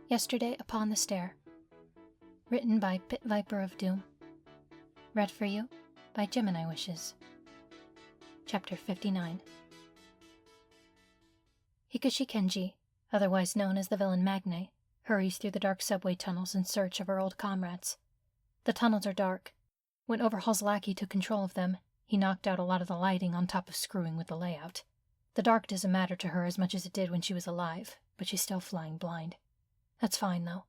Yesterday Upon the Stair. Written by Pit Viper of Doom. Read for you by Gemini Wishes. Chapter 59. Hikoshi Kenji, otherwise known as the villain Magne, hurries through the dark subway tunnels in search of her old comrades. The tunnels are dark. When Overhaul's lackey took control of them, he knocked out a lot of the lighting on top of screwing with the layout. The dark doesn't matter to her as much as it did when she was alive, but she's still flying blind. That's fine, though.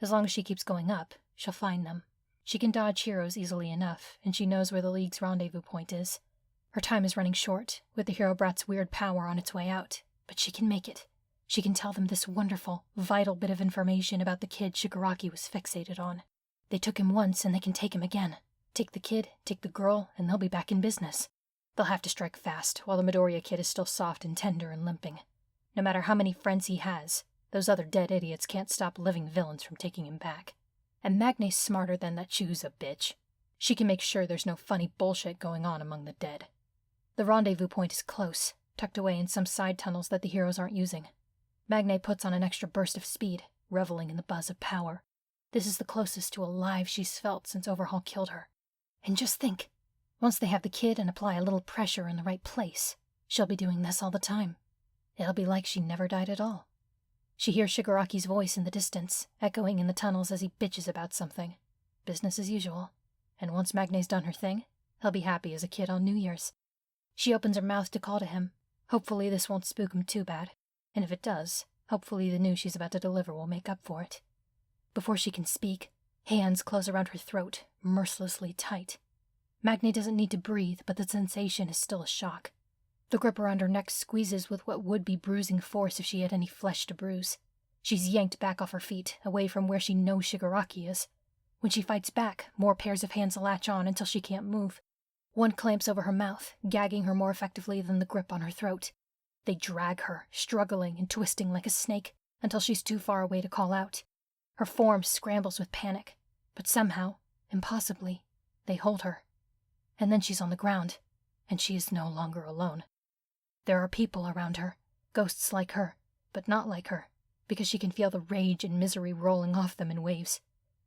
As long as she keeps going up, she'll find them. She can dodge heroes easily enough, and she knows where the League's rendezvous point is. Her time is running short, with the Hero Brat's weird power on its way out, but she can make it. She can tell them this wonderful, vital bit of information about the kid Shigaraki was fixated on. They took him once, and they can take him again. Take the kid, take the girl, and they'll be back in business. They'll have to strike fast, while the Midoriya kid is still soft and tender and limping. No matter how many friends he has, those other dead idiots can't stop living villains from taking him back. And Magne's smarter than that she's a bitch. She can make sure there's no funny bullshit going on among the dead. The rendezvous point is close, tucked away in some side tunnels that the heroes aren't using. Magne puts on an extra burst of speed, reveling in the buzz of power. This is the closest to alive she's felt since Overhaul killed her. And just think, once they have the kid and apply a little pressure in the right place, she'll be doing this all the time. It'll be like she never died at all. She hears Shigaraki's voice in the distance, echoing in the tunnels as he bitches about something. Business as usual. And once Magne's done her thing, he'll be happy as a kid on New Year's. She opens her mouth to call to him. Hopefully this won't spook him too bad. And if it does, hopefully the news she's about to deliver will make up for it. Before she can speak, hands close around her throat, mercilessly tight. Magne doesn't need to breathe, but the sensation is still a shock. The grip around her neck squeezes with what would be bruising force if she had any flesh to bruise. She's yanked back off her feet, away from where she knows Shigaraki is. When she fights back, more pairs of hands latch on until she can't move. One clamps over her mouth, gagging her more effectively than the grip on her throat. They drag her, struggling and twisting like a snake, until she's too far away to call out. Her form scrambles with panic, but somehow, impossibly, they hold her. And then she's on the ground, and she is no longer alone. There are people around her, ghosts like her, but not like her, because she can feel the rage and misery rolling off them in waves.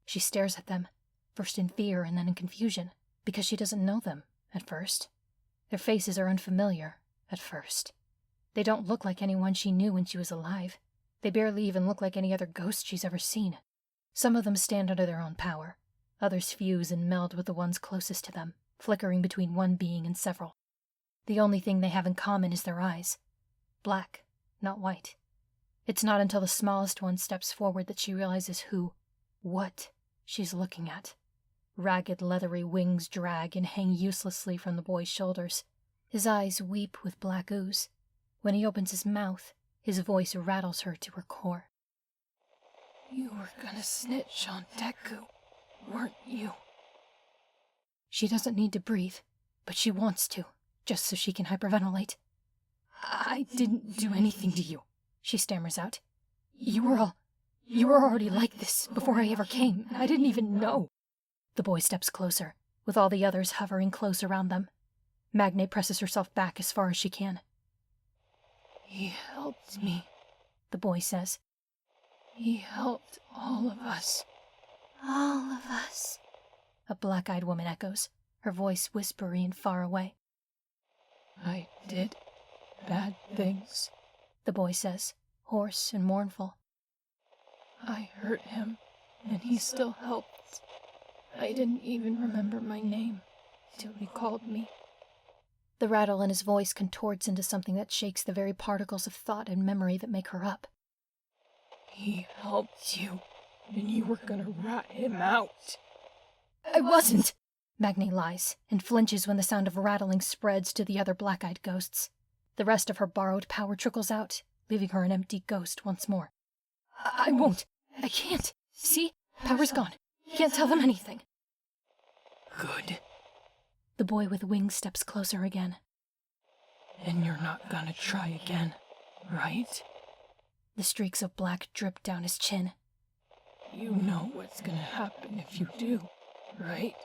She stares at them, first in fear and then in confusion, because she doesn't know them, at first. Their faces are unfamiliar, at first. They don't look like anyone she knew when she was alive. They barely even look like any other ghost she's ever seen. Some of them stand under their own power. Others fuse and meld with the ones closest to them, flickering between one being and several. The only thing they have in common is their eyes. Black, not white. It's not until the smallest one steps forward that she realizes what she's looking at. Ragged, leathery wings drag and hang uselessly from the boy's shoulders. His eyes weep with black ooze. When he opens his mouth, his voice rattles her to her core. You were gonna snitch on Deku, weren't you? She doesn't need to breathe, but she wants to, just so she can hyperventilate. I didn't do anything to you, she stammers out. You were already like this before I ever came, and I didn't even know. The boy steps closer, with all the others hovering close around them. Magne presses herself back as far as she can. He helped me, the boy says. He helped all of us. All of us, a black-eyed woman echoes, her voice whispery and far away. I did bad things, the boy says, hoarse and mournful. I hurt him, and he still helped. I didn't even remember my name till he called me. The rattle in his voice contorts into something that shakes the very particles of thought and memory that make her up. He helped you, and you were gonna rat him out. I wasn't! Magne lies, and flinches when the sound of rattling spreads to the other black-eyed ghosts. The rest of her borrowed power trickles out, leaving her an empty ghost once more. I won't! I can't! See? Power's gone. Can't tell them anything. Good. The boy with wings steps closer again. And you're not gonna try again, right? The streaks of black drip down his chin. You know what's gonna happen if you do, right?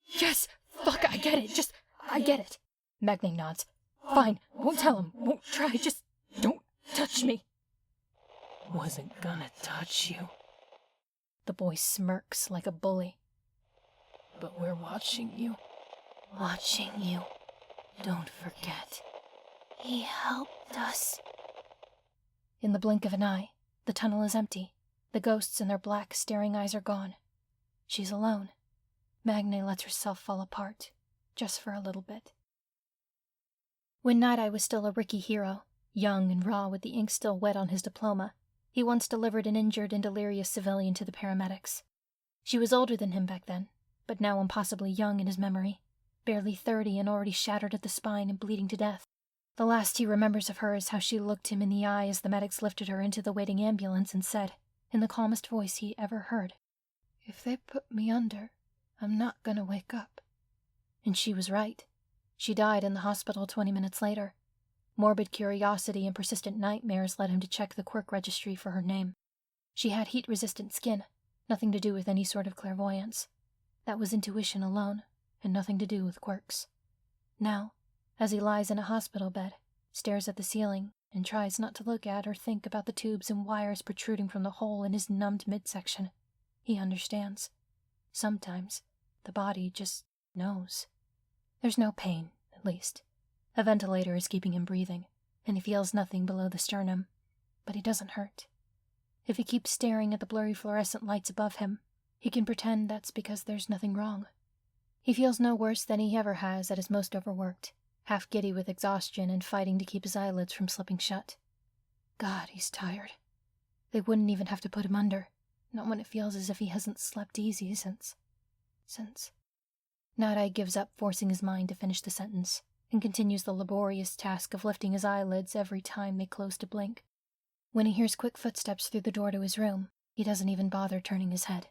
Yes! Fuck, I get it! I get it! Magne nods. Fine, won't tell him, won't try, just don't touch me. wasn't gonna touch you. The boy smirks like a bully. But we're watching you. Watching you. Don't forget. He helped us. In the blink of an eye, the tunnel is empty. The ghosts and their black, staring eyes are gone. She's alone. Magne lets herself fall apart, just for a little bit. When Nighteye was still a rookie hero, young and raw with the ink still wet on his diploma, he once delivered an injured and delirious civilian to the paramedics. She was older than him back then, but now impossibly young in his memory, barely 30 and already shattered at the spine and bleeding to death. The last he remembers of her is how she looked him in the eye as the medics lifted her into the waiting ambulance and said, in the calmest voice he ever heard, "If they put me under, I'm not gonna wake up." And she was right. She died in the hospital 20 minutes later. Morbid curiosity and persistent nightmares led him to check the quirk registry for her name. She had heat-resistant skin, nothing to do with any sort of clairvoyance. That was intuition alone, and nothing to do with quirks. Now, as he lies in a hospital bed, stares at the ceiling, and tries not to look at or think about the tubes and wires protruding from the hole in his numbed midsection, he understands. Sometimes, the body just knows. There's no pain, at least. A ventilator is keeping him breathing, and he feels nothing below the sternum, but he doesn't hurt. If he keeps staring at the blurry fluorescent lights above him, he can pretend that's because there's nothing wrong. He feels no worse than he ever has at his most overworked, half giddy with exhaustion and fighting to keep his eyelids from slipping shut. God, he's tired. They wouldn't even have to put him under, not when it feels as if he hasn't slept easy since. Nighteye gives up forcing his mind to finish the sentence, and continues the laborious task of lifting his eyelids every time they close to blink. When he hears quick footsteps through the door to his room, he doesn't even bother turning his head.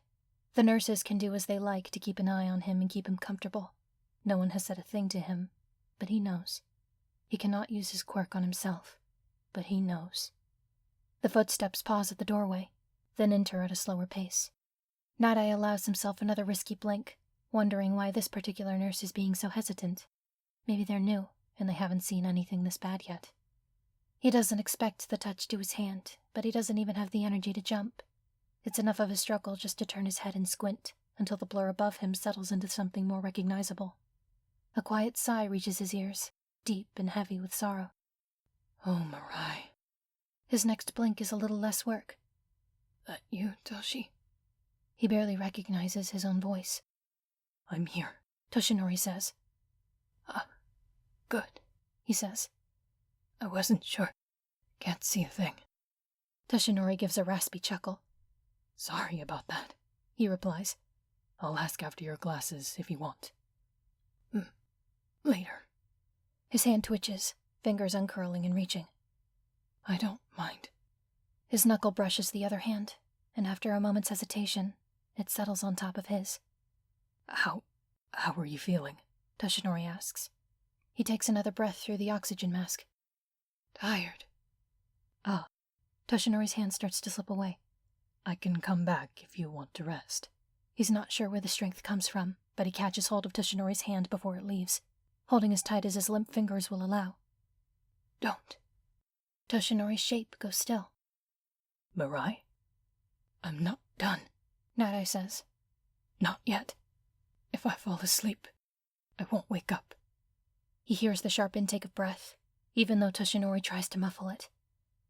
The nurses can do as they like to keep an eye on him and keep him comfortable. No one has said a thing to him, but he knows. He cannot use his quirk on himself, but he knows. The footsteps pause at the doorway, then enter at a slower pace. Nighteye allows himself another risky blink, wondering why this particular nurse is being so hesitant. Maybe they're new, and they haven't seen anything this bad yet. He doesn't expect the touch to his hand, but he doesn't even have the energy to jump. It's enough of a struggle just to turn his head and squint, until the blur above him settles into something more recognizable. A quiet sigh reaches his ears, deep and heavy with sorrow. "Oh, Mirai." His next blink is a little less work. "That you, Toshi?" He barely recognizes his own voice. "I'm here," Toshinori says. Good," he says. "I wasn't sure. Can't see a thing." Toshinori gives a raspy chuckle. "Sorry about that," he replies. "I'll ask after your glasses if you want." Later." His hand twitches, fingers uncurling and reaching. "I don't mind." His knuckle brushes the other hand, and after a moment's hesitation, it settles on top of his. How are you feeling?" Toshinori asks. He takes another breath through the oxygen mask. "Tired." Toshinori's hand starts to slip away. "I can come back if you want to rest." He's not sure where the strength comes from, but he catches hold of Toshinori's hand before it leaves, holding as tight as his limp fingers will allow. "Don't." Toshinori's shape goes still. "Mirai? I'm not done," Nighteye says. "Not yet. If I fall asleep, I won't wake up." He hears the sharp intake of breath, even though Toshinori tries to muffle it.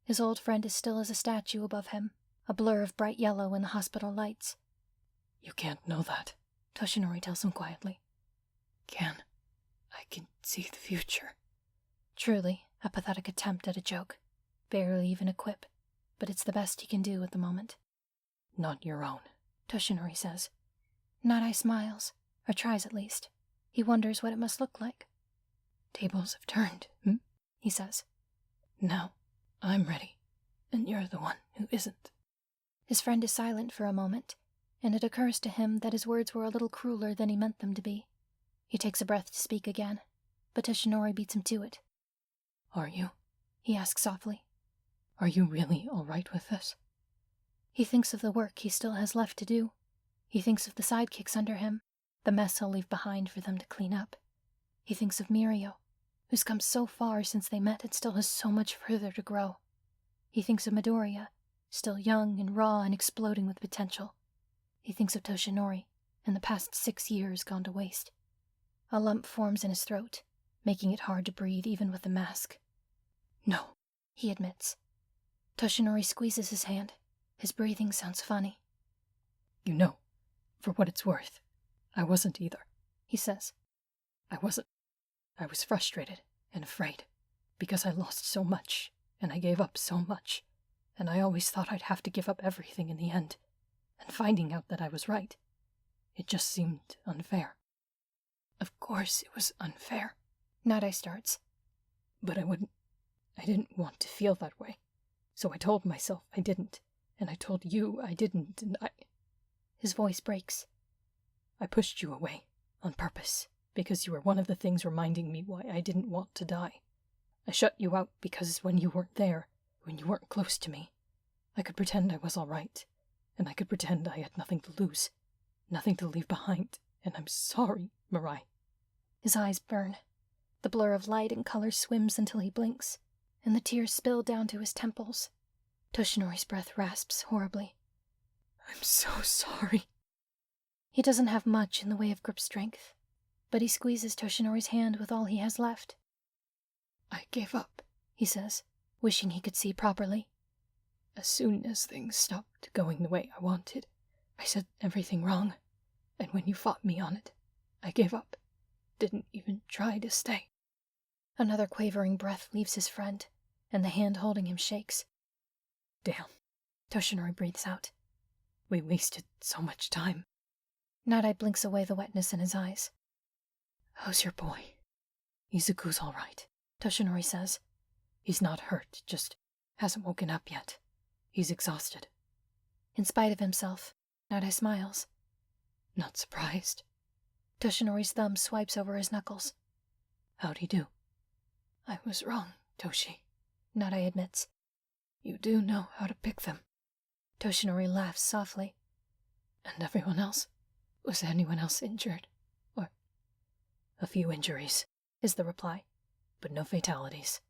His old friend is still as a statue above him, a blur of bright yellow in the hospital lights. "You can't know that," Toshinori tells him quietly. I can see the future." Truly, a pathetic attempt at a joke. Barely even a quip, but it's the best he can do at the moment. "Not your own," Toshinori says. Nighteye smiles, or tries at least. He wonders what it must look like. "Tables have turned, he says. Now, I'm ready, and you're the one who isn't." His friend is silent for a moment, and it occurs to him that his words were a little crueler than he meant them to be. He takes a breath to speak again, but Toshinori beats him to it. "Are you?" he asks softly. "Are you really all right with this?" He thinks of the work he still has left to do. He thinks of the sidekicks under him, the mess he'll leave behind for them to clean up. He thinks of Mirio, who's come so far since they met and still has so much further to grow. He thinks of Midoriya, still young and raw and exploding with potential. He thinks of Toshinori, and the past 6 years gone to waste. A lump forms in his throat, making it hard to breathe even with the mask. "No," he admits. Toshinori squeezes his hand. His breathing sounds funny. "You know, for what it's worth, I wasn't either," he says. I was frustrated and afraid, because I lost so much, and I gave up so much, and I always thought I'd have to give up everything in the end, and finding out that I was right, it just seemed unfair. Of course it was unfair. Nighteye starts. But I didn't want to feel that way, so I told myself I didn't, and I told you I didn't, and His voice breaks. I pushed you away, on purpose, because you were one of the things reminding me why I didn't want to die. I shut you out because when you weren't there, when you weren't close to me, I could pretend I was all right, and I could pretend I had nothing to lose, nothing to leave behind, and I'm sorry, Mirai. His eyes burn. The blur of light and color swims until he blinks, and the tears spill down to his temples. Toshinori's breath rasps horribly. I'm so sorry. He doesn't have much in the way of grip strength, but he squeezes Toshinori's hand with all he has left. I gave up, he says, wishing he could see properly. As soon as things stopped going the way I wanted, I said everything wrong, and when you fought me on it, I gave up. Didn't even try to stay. Another quavering breath leaves his friend, and the hand holding him shakes. Damn, Toshinori breathes out. We wasted so much time. Nighteye blinks away the wetness in his eyes. How's your boy? Izuku's all right, Toshinori says. He's not hurt, just hasn't woken up yet. He's exhausted. In spite of himself, Nighteye smiles. Not surprised. Toshinori's thumb swipes over his knuckles. How'd he do? I was wrong, Toshi, Nighteye admits. You do know how to pick them. Toshinori laughs softly. And everyone else? Was anyone else injured? Or... A few injuries, is the reply, but no fatalities.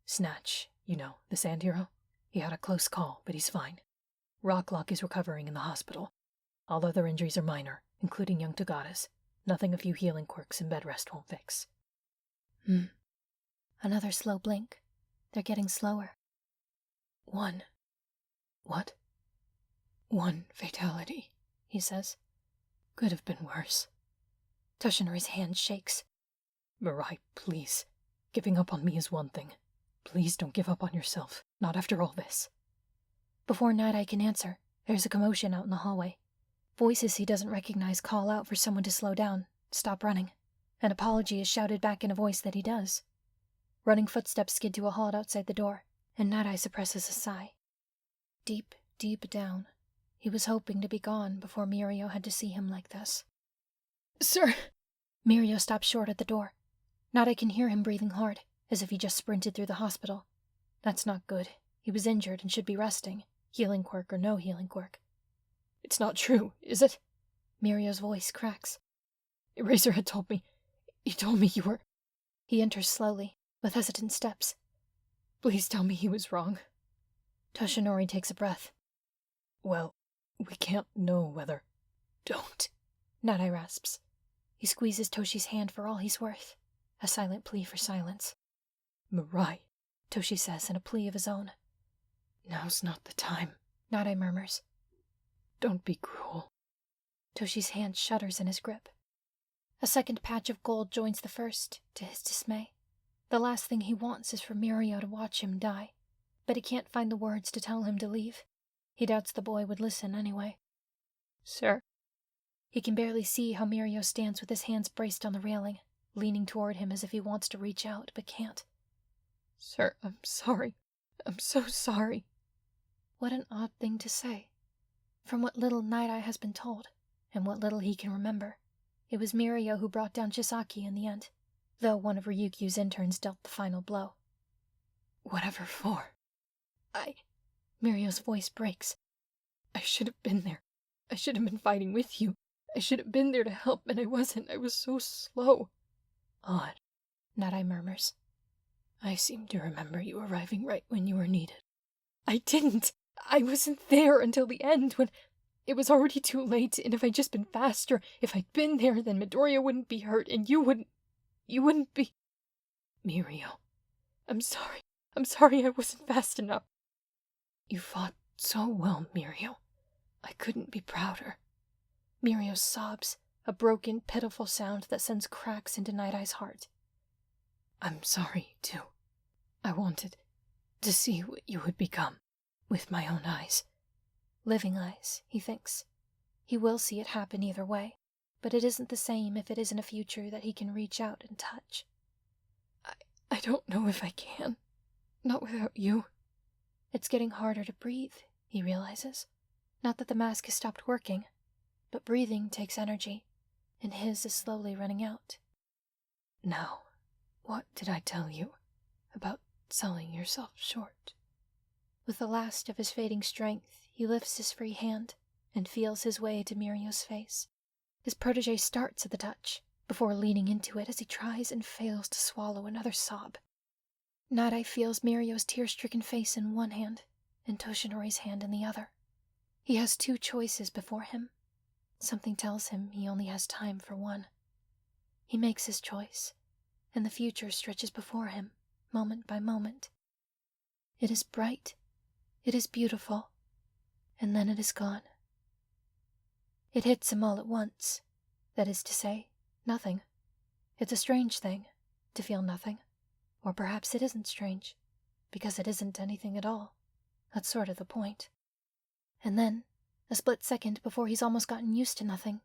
Snatch, you know, the sand hero? He had a close call, but he's fine. Rocklock is recovering in the hospital. All other injuries are minor, including young Tagada's. Nothing a few healing quirks and bed rest won't fix. Another slow blink. They're getting slower. One. What? One fatality, he says. Could have been worse. Toshinori's hand shakes. Mirai, please. Giving up on me is one thing. Please don't give up on yourself, not after all this. Before Nighteye can answer, there's a commotion out in the hallway. Voices he doesn't recognize call out for someone to slow down, stop running. An apology is shouted back in a voice that he does. Running footsteps skid to a halt outside the door, and Nighteye suppresses a sigh. Deep, deep down, he was hoping to be gone before Mirio had to see him like this. Sir! Mirio stops short at the door. Nighteye can hear him breathing hard, as if he just sprinted through the hospital. That's not good. He was injured and should be resting, healing quirk or no healing quirk. It's not true, is it? Mirio's voice cracks. Eraserhead told me. He told me you were... He enters slowly, with hesitant steps. Please tell me he was wrong. Toshinori takes a breath. Well, we can't know whether... Don't. Nighteye rasps. He squeezes Toshi's hand for all he's worth. A silent plea for silence. Mirai, Toshi says in a plea of his own. Now's not the time. Nighteye murmurs. Don't be cruel. Toshi's hand shudders in his grip. A second patch of gold joins the first, to his dismay. The last thing he wants is for Mirio to watch him die, but he can't find the words to tell him to leave. He doubts the boy would listen anyway. Sir. He can barely see how Mirio stands with his hands braced on the railing, leaning toward him as if he wants to reach out, but can't. Sir, I'm sorry. I'm so sorry. What an odd thing to say. From what little Nighteye has been told, and what little he can remember, it was Mirio who brought down Chisaki in the end, though one of Ryukyu's interns dealt the final blow. Whatever for? Mirio's voice breaks. I should have been there. I should have been fighting with you. I should have been there to help, and I wasn't. I was so slow. Odd, Nighteye murmurs. I seem to remember you arriving right when you were needed. I didn't, I wasn't there until the end when it was already too late, and if I'd just been faster, if I'd been there, then Midoriya wouldn't be hurt, and you wouldn't be... Mirio, I'm sorry I wasn't fast enough. You fought so well, Mirio. I couldn't be prouder. Mirio sobs, a broken, pitiful sound that sends cracks into Night-Eye's heart. I'm sorry, too. I wanted to see what you would become with my own eyes. Living eyes, he thinks. He will see it happen either way, but it isn't the same if it isn't a future that he can reach out and touch. I don't know if I can. Not without you. It's getting harder to breathe, he realizes. Not that the mask has stopped working, but breathing takes energy, and his is slowly running out. Now, what did I tell you about selling yourself short? With the last of his fading strength, he lifts his free hand and feels his way to Mirio's face. His protege starts at the touch, before leaning into it as he tries and fails to swallow another sob. Nighteye feels Mirio's tear-stricken face in one hand, and Toshinori's hand in the other. He has two choices before him. Something tells him he only has time for one. He makes his choice, and the future stretches before him, moment by moment. It is bright, it is beautiful, and then it is gone. It hits him all at once. That is to say, nothing. It's a strange thing, to feel nothing. Or perhaps it isn't strange, because it isn't anything at all. That's sort of the point. And then, a split second before he's almost gotten used to nothing,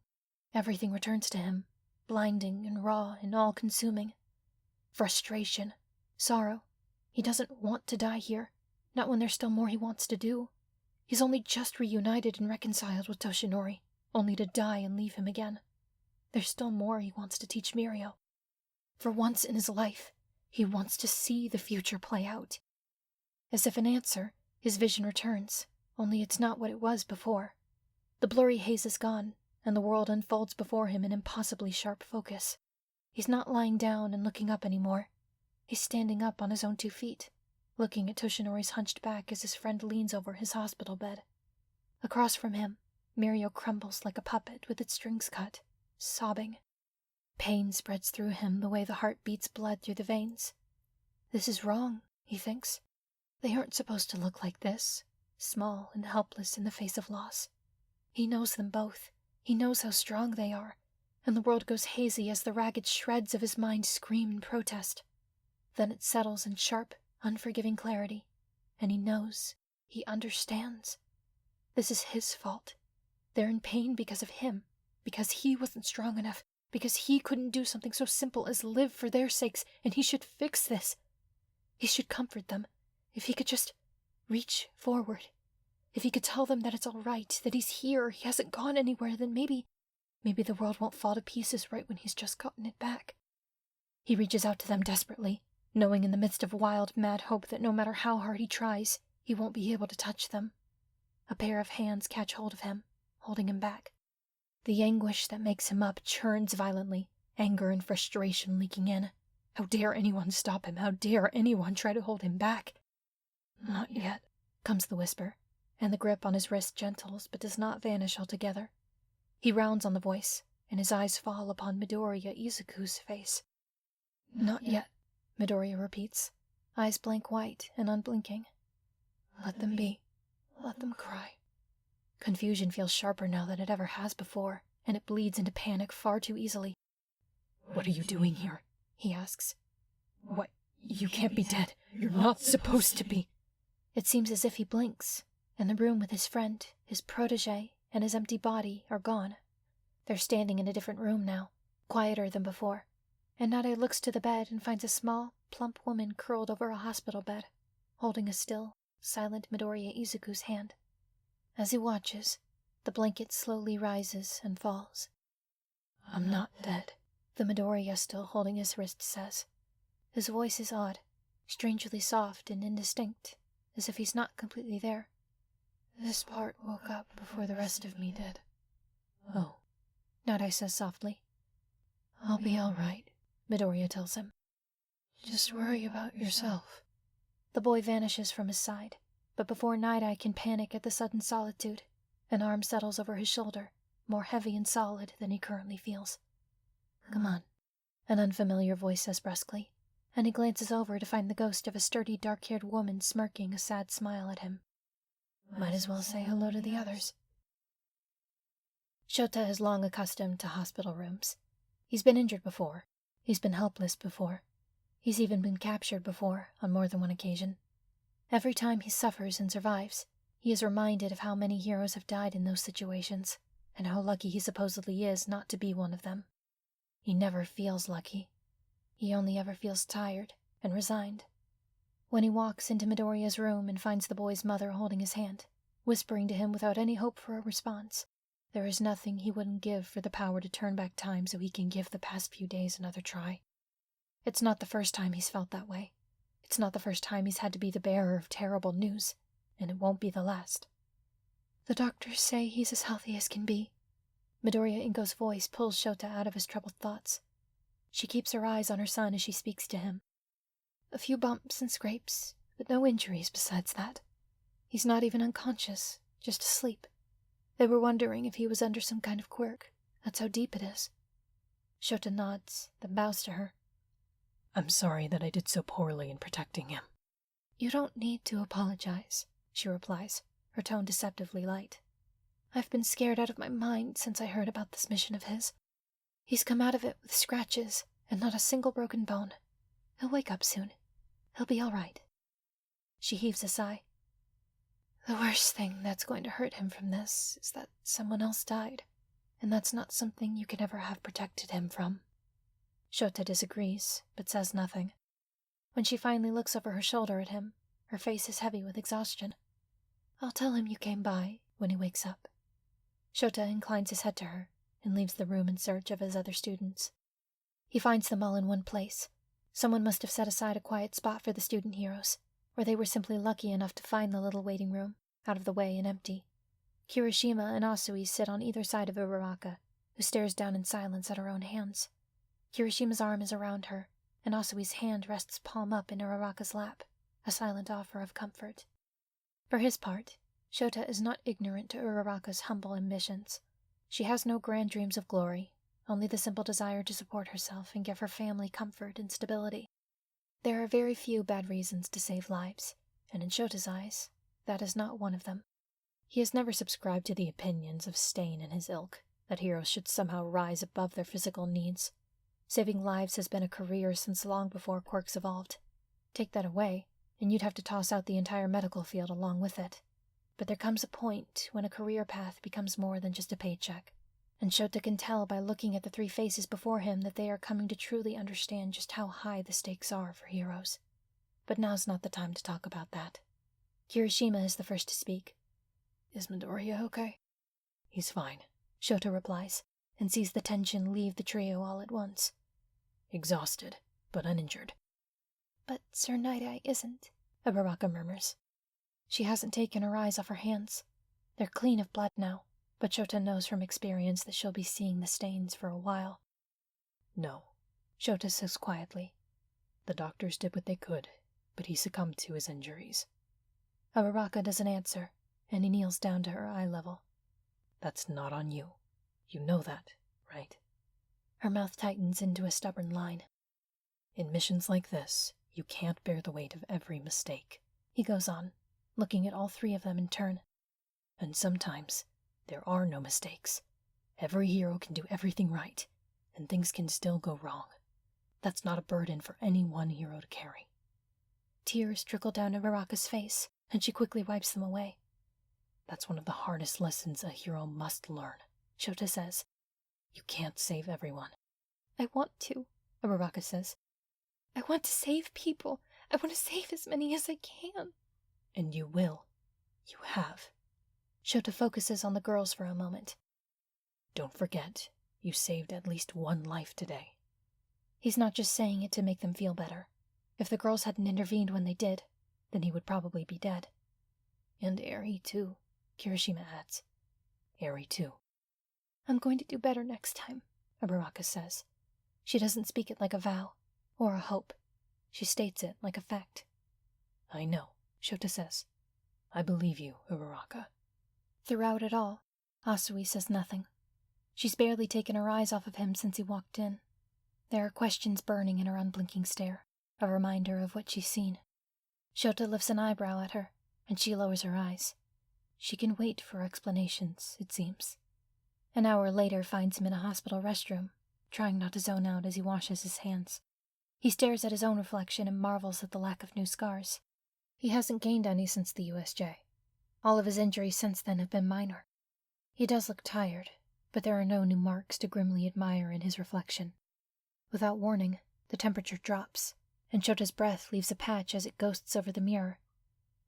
everything returns to him, blinding and raw and all-consuming. Frustration, sorrow. He doesn't want to die here, not when there's still more he wants to do. He's only just reunited and reconciled with Toshinori, only to die and leave him again. There's still more he wants to teach Mirio. For once in his life, he wants to see the future play out. As if in answer, his vision returns, only it's not what it was before. The blurry haze is gone, and the world unfolds before him in impossibly sharp focus. He's not lying down and looking up anymore. He's standing up on his own 2 feet, looking at Toshinori's hunched back as his friend leans over his hospital bed. Across from him, Mirio crumbles like a puppet with its strings cut, sobbing. Pain spreads through him the way the heart beats blood through the veins. This is wrong, he thinks. They aren't supposed to look like this, small and helpless in the face of loss. He knows them both. He knows how strong they are, and the world goes hazy as the ragged shreds of his mind scream in protest. Then it settles in sharp, unforgiving clarity, and he knows, he understands. This is his fault. They're in pain because of him, because he wasn't strong enough, because he couldn't do something so simple as live for their sakes, and he should fix this. He should comfort them. If he could just reach forward. If he could tell them that it's all right, that he's here, he hasn't gone anywhere, then maybe the world won't fall to pieces right when he's just gotten it back. He reaches out to them desperately, knowing in the midst of wild, mad hope that no matter how hard he tries, he won't be able to touch them. A pair of hands catch hold of him, holding him back. The anguish that makes him up churns violently, anger and frustration leaking in. How dare anyone stop him? How dare anyone try to hold him back? Not yet, comes the whisper, and the grip on his wrist gentles but does not vanish altogether. He rounds on the voice, and his eyes fall upon Midoriya Izuku's face. Not yet, Midoriya repeats, eyes blank white and unblinking. Let them be. Let them cry. Confusion feels sharper now than it ever has before, and it bleeds into panic far too easily. "What are you doing here?" he asks. "What? You can't be dead. You're not supposed to be." It seems as if he blinks, and the room with his friend, his protege, and his empty body are gone. They're standing in a different room now, quieter than before, and Nighteye looks to the bed and finds a small, plump woman curled over a hospital bed, holding a still, silent Midoriya Izuku's hand. As he watches, the blanket slowly rises and falls. "I'm not dead," the Midoriya still holding his wrist says. His voice is odd, strangely soft and indistinct, as if he's not completely there. "This part woke up before the rest of me did." "Oh," Nighteye says softly. "I'll be all right," Midoriya tells him. "Just worry about yourself." The boy vanishes from his side, But before Nighteye can panic at the sudden solitude, an arm settles over his shoulder, more heavy and solid than he currently feels. "Come on," an unfamiliar voice says brusquely, and he glances over to find the ghost of a sturdy, dark-haired woman smirking a sad smile at him. Might as well say hello to the others. Shota is long accustomed to hospital rooms. He's been injured before. He's been helpless before. He's even been captured before, on more than one occasion. Every time he suffers and survives, he is reminded of how many heroes have died in those situations, and how lucky he supposedly is not to be one of them. He never feels lucky. He only ever feels tired and resigned. When he walks into Midoriya's room and finds the boy's mother holding his hand, whispering to him without any hope for a response, there is nothing he wouldn't give for the power to turn back time so he can give the past few days another try. It's not the first time he's felt that way. It's not the first time he's had to be the bearer of terrible news, and it won't be the last. The doctors say he's as healthy as can be. Midoriya Inko's voice pulls Shota out of his troubled thoughts. She keeps her eyes on her son as she speaks to him. A few bumps and scrapes, but no injuries besides that. He's not even unconscious, just asleep. They were wondering if he was under some kind of quirk. That's how deep it is. Shota nods, then bows to her. "I'm sorry that I did so poorly in protecting him." "You don't need to apologize," she replies, her tone deceptively light. "I've been scared out of my mind since I heard about this mission of his. He's come out of it with scratches and not a single broken bone. He'll wake up soon. He'll be all right." She heaves a sigh. "The worst thing that's going to hurt him from this is that someone else died, and that's not something you can ever have protected him from." Shota disagrees, but says nothing. When she finally looks over her shoulder at him, her face is heavy with exhaustion. "I'll tell him you came by when he wakes up." Shota inclines his head to her and leaves the room in search of his other students. He finds them all in one place. Someone must have set aside a quiet spot for the student heroes, or they were simply lucky enough to find the little waiting room, out of the way and empty. Kirishima and Asui sit on either side of Uraraka, who stares down in silence at her own hands. Kirishima's arm is around her, and Asui's hand rests palm up in Uraraka's lap, a silent offer of comfort. For his part, Shota is not ignorant to Uraraka's humble ambitions. She has no grand dreams of glory, only the simple desire to support herself and give her family comfort and stability. There are very few bad reasons to save lives, and in Shota's eyes, that is not one of them. He has never subscribed to the opinions of Stain and his ilk, that heroes should somehow rise above their physical needs. Saving lives has been a career since long before quirks evolved. Take that away, and you'd have to toss out the entire medical field along with it. But there comes a point when a career path becomes more than just a paycheck, and Shota can tell by looking at the three faces before him that they are coming to truly understand just how high the stakes are for heroes. But now's not the time to talk about that. Kirishima is the first to speak. "Is Midoriya okay?" "He's fine," Shota replies, and sees the tension leave the trio all at once. "Exhausted, but uninjured." "But Sir Nighteye isn't," Uraraka murmurs. She hasn't taken her eyes off her hands. They're clean of blood now, but Shota knows from experience that she'll be seeing the stains for a while. "No," Shota says quietly. "The doctors did what they could, but he succumbed to his injuries." Uraraka doesn't answer, and he kneels down to her eye level. "That's not on you. You know that, right?" Her mouth tightens into a stubborn line. "In missions like this, you can't bear the weight of every mistake," he goes on, looking at all three of them in turn. "And sometimes there are no mistakes. Every hero can do everything right, and things can still go wrong. That's not a burden for any one hero to carry." Tears trickle down Uraraka's face, and she quickly wipes them away. "That's one of the hardest lessons a hero must learn," Shota says. "You can't save everyone." "I want to," Uraraka says. "I want to save people. I want to save as many as I can." "And you will. You have." Shota focuses on the girls for a moment. "Don't forget, you saved at least one life today." He's not just saying it to make them feel better. If the girls hadn't intervened when they did, then he would probably be dead. "And Eri too," Kirishima adds. "Eri too." "I'm going to do better next time," Uraraka says. She doesn't speak it like a vow, or a hope. She states it like a fact. "I know," Shota says. I believe you, Uraraka. Throughout it all, Asui says nothing. She's barely taken her eyes off of him since he walked in. There are questions burning in her unblinking stare, a reminder of what she's seen. Shota lifts an eyebrow at her, and she lowers her eyes. She can wait for explanations, it seems. An hour later finds him in a hospital restroom, trying not to zone out as he washes his hands. He stares at his own reflection and marvels at the lack of new scars. He hasn't gained any since the USJ. All of his injuries since then have been minor. He does look tired, but there are no new marks to grimly admire in his reflection. Without warning, the temperature drops, and Shota's breath leaves a patch as it ghosts over the mirror.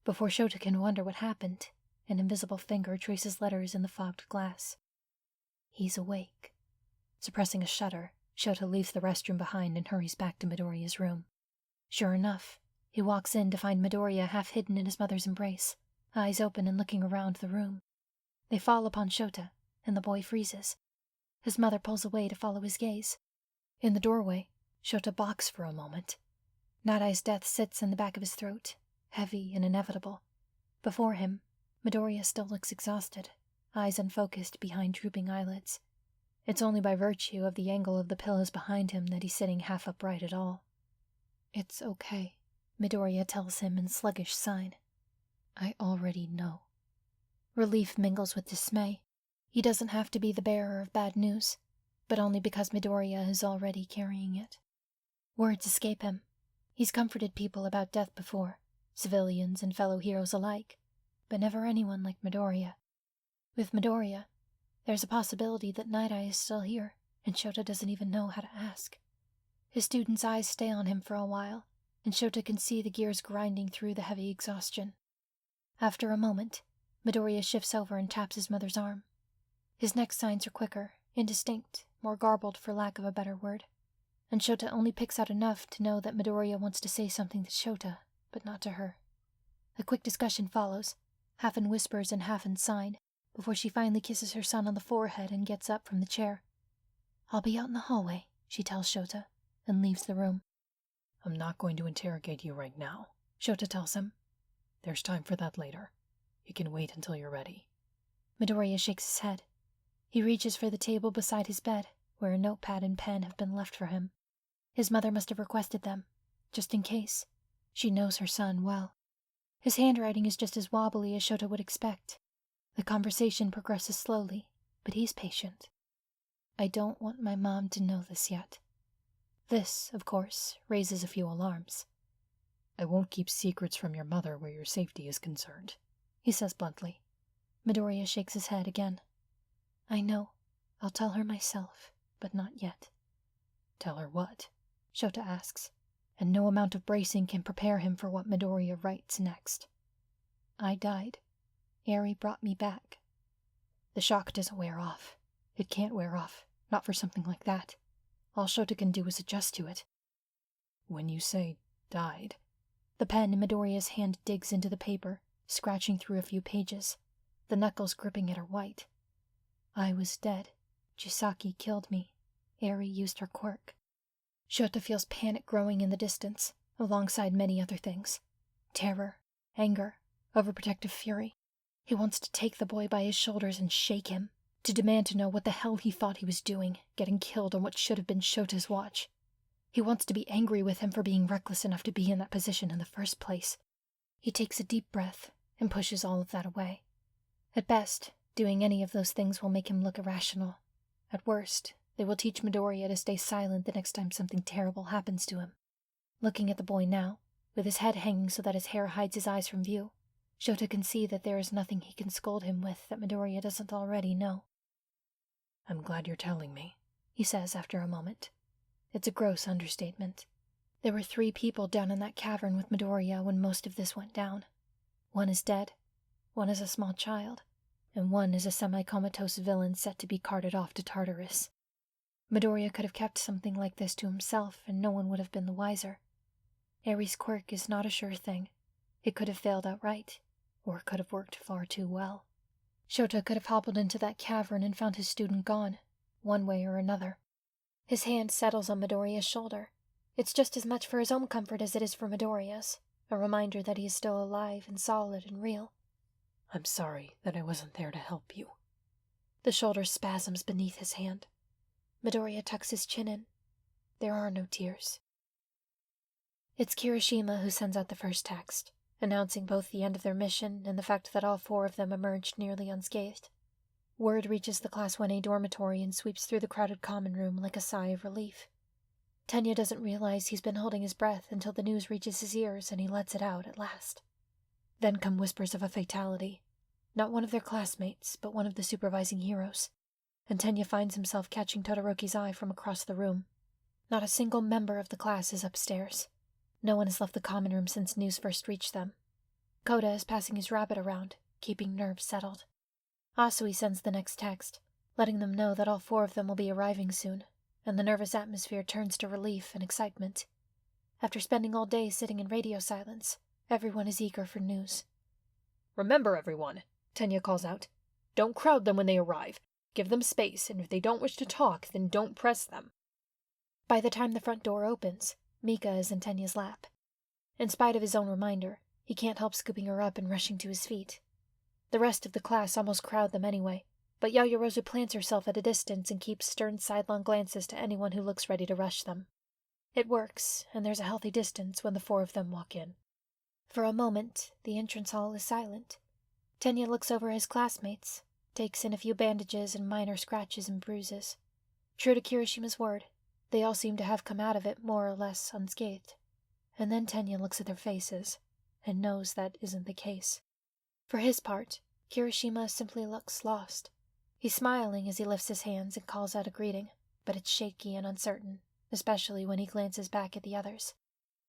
Before Shota can wonder what happened, an invisible finger traces letters in the fogged glass. He's awake. Suppressing a shudder, Shota leaves the restroom behind and hurries back to Midoriya's room. Sure enough, he walks in to find Midoriya half hidden in his mother's embrace, eyes open and looking around the room. They fall upon Shota, and the boy freezes. His mother pulls away to follow his gaze. In the doorway, Shota balks for a moment. Nightaye's death sits in the back of his throat, heavy and inevitable. Before him, Midoriya still looks exhausted, eyes unfocused behind drooping eyelids. It's only by virtue of the angle of the pillows behind him that he's sitting half upright at all. "It's okay," Midoriya tells him in sluggish sign. "I already know." Relief mingles with dismay. He doesn't have to be the bearer of bad news, but only because Midoriya is already carrying it. Words escape him. He's comforted people about death before, civilians and fellow heroes alike, but never anyone like Midoriya. With Midoriya, there's a possibility that Nighteye is still here, and Shota doesn't even know how to ask. His student's eyes stay on him for a while, and Shota can see the gears grinding through the heavy exhaustion. After a moment, Midoriya shifts over and taps his mother's arm. His next signs are quicker, indistinct, more garbled for lack of a better word, and Shota only picks out enough to know that Midoriya wants to say something to Shota, but not to her. A quick discussion follows, half in whispers and half in sign, before she finally kisses her son on the forehead and gets up from the chair. "I'll be out in the hallway," she tells Shota, and leaves the room. "I'm not going to interrogate you right now," Shota tells him. "There's time for that later. You can wait until you're ready." Midoriya shakes his head. He reaches for the table beside his bed, where a notepad and pen have been left for him. His mother must have requested them, just in case. She knows her son well. His handwriting is just as wobbly as Shota would expect. The conversation progresses slowly, but he's patient. "I don't want my mom to know this yet." This, of course, raises a few alarms. "I won't keep secrets from your mother where your safety is concerned," he says bluntly. Midoriya shakes his head again. "I know. I'll tell her myself, but not yet." "Tell her what?" Shota asks, and no amount of bracing can prepare him for what Midoriya writes next. "I died. Eri brought me back." The shock doesn't wear off. It can't wear off, not for something like that. All Shota can do is adjust to it. "When you say died..." The pen in Midoriya's hand digs into the paper, scratching through a few pages. The knuckles gripping it are white. "I was dead. Chisaki killed me. Eri used her quirk." Shota feels panic growing in the distance, alongside many other things. Terror, anger, overprotective fury. He wants to take the boy by his shoulders and shake him, to demand to know what the hell he thought he was doing, getting killed on what should have been Shota's watch. He wants to be angry with him for being reckless enough to be in that position in the first place. He takes a deep breath and pushes all of that away. At best, doing any of those things will make him look irrational. At worst, they will teach Midoriya to stay silent the next time something terrible happens to him. Looking at the boy now, with his head hanging so that his hair hides his eyes from view, Shota can see that there is nothing he can scold him with that Midoriya doesn't already know. "I'm glad you're telling me," he says after a moment. It's a gross understatement. There were 3 people down in that cavern with Midoriya when most of this went down. One is dead, one is a small child, and one is a semi-comatose villain set to be carted off to Tartarus. Midoriya could have kept something like this to himself and no one would have been the wiser. Eri's quirk is not a sure thing. It could have failed outright, or it could have worked far too well. Shota could have hobbled into that cavern and found his student gone, one way or another. His hand settles on Midoriya's shoulder. It's just as much for his own comfort as it is for Midoriya's, a reminder that he is still alive and solid and real. I'm sorry that I wasn't there to help you. The shoulder spasms beneath his hand. Midoriya tucks his chin in. There are no tears. It's Kirishima who sends out the first text, announcing both the end of their mission and the fact that all 4 of them emerged nearly unscathed. Word reaches the Class 1A dormitory and sweeps through the crowded common room like a sigh of relief. Tenya doesn't realize he's been holding his breath until the news reaches his ears and he lets it out at last. Then come whispers of a fatality. Not one of their classmates, but one of the supervising heroes. And Tenya finds himself catching Todoroki's eye from across the room. Not a single member of the class is upstairs. No one has left the common room since news first reached them. Koda is passing his rabbit around, keeping nerves settled. Asui sends the next text, letting them know that all 4 of them will be arriving soon, and the nervous atmosphere turns to relief and excitement. After spending all day sitting in radio silence, everyone is eager for news. Remember, everyone, Tenya calls out. Don't crowd them when they arrive. Give them space, and if they don't wish to talk, then don't press them. By the time the front door opens, Mika is in Tenya's lap. In spite of his own reminder, he can't help scooping her up and rushing to his feet. The rest of the class almost crowd them anyway, but Yaoyorozu plants herself at a distance and keeps stern sidelong glances to anyone who looks ready to rush them. It works, and there's a healthy distance when the 4 of them walk in. For a moment, the entrance hall is silent. Tenya looks over his classmates, takes in a few bandages and minor scratches and bruises. True to Kirishima's word, they all seem to have come out of it more or less unscathed. And then Tenya looks at their faces, and knows that isn't the case. For his part, Kirishima simply looks lost. He's smiling as he lifts his hands and calls out a greeting, but it's shaky and uncertain, especially when he glances back at the others.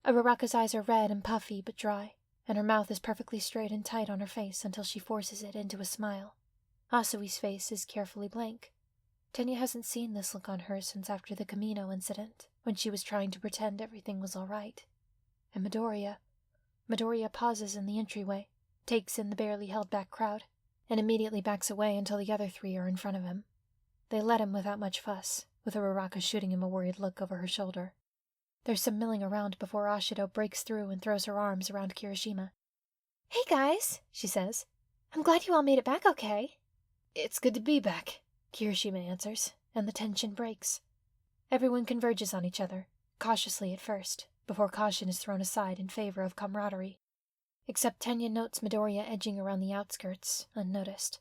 Uraraka's eyes are red and puffy but dry, and her mouth is perfectly straight and tight on her face until she forces it into a smile. Asui's face is carefully blank. Tenya hasn't seen this look on her since after the Camino incident, when she was trying to pretend everything was all right. And Midoriya pauses in the entryway, takes in the barely held back crowd, and immediately backs away until the other 3 are in front of him. They let him without much fuss, with Uraraka shooting him a worried look over her shoulder. There's some milling around before Ashido breaks through and throws her arms around Kirishima. Hey guys, she says. I'm glad you all made it back okay. It's good to be back, Kirishima answers, and the tension breaks. Everyone converges on each other, cautiously at first, before caution is thrown aside in favor of camaraderie. Except Tenya notes Midoriya edging around the outskirts, unnoticed.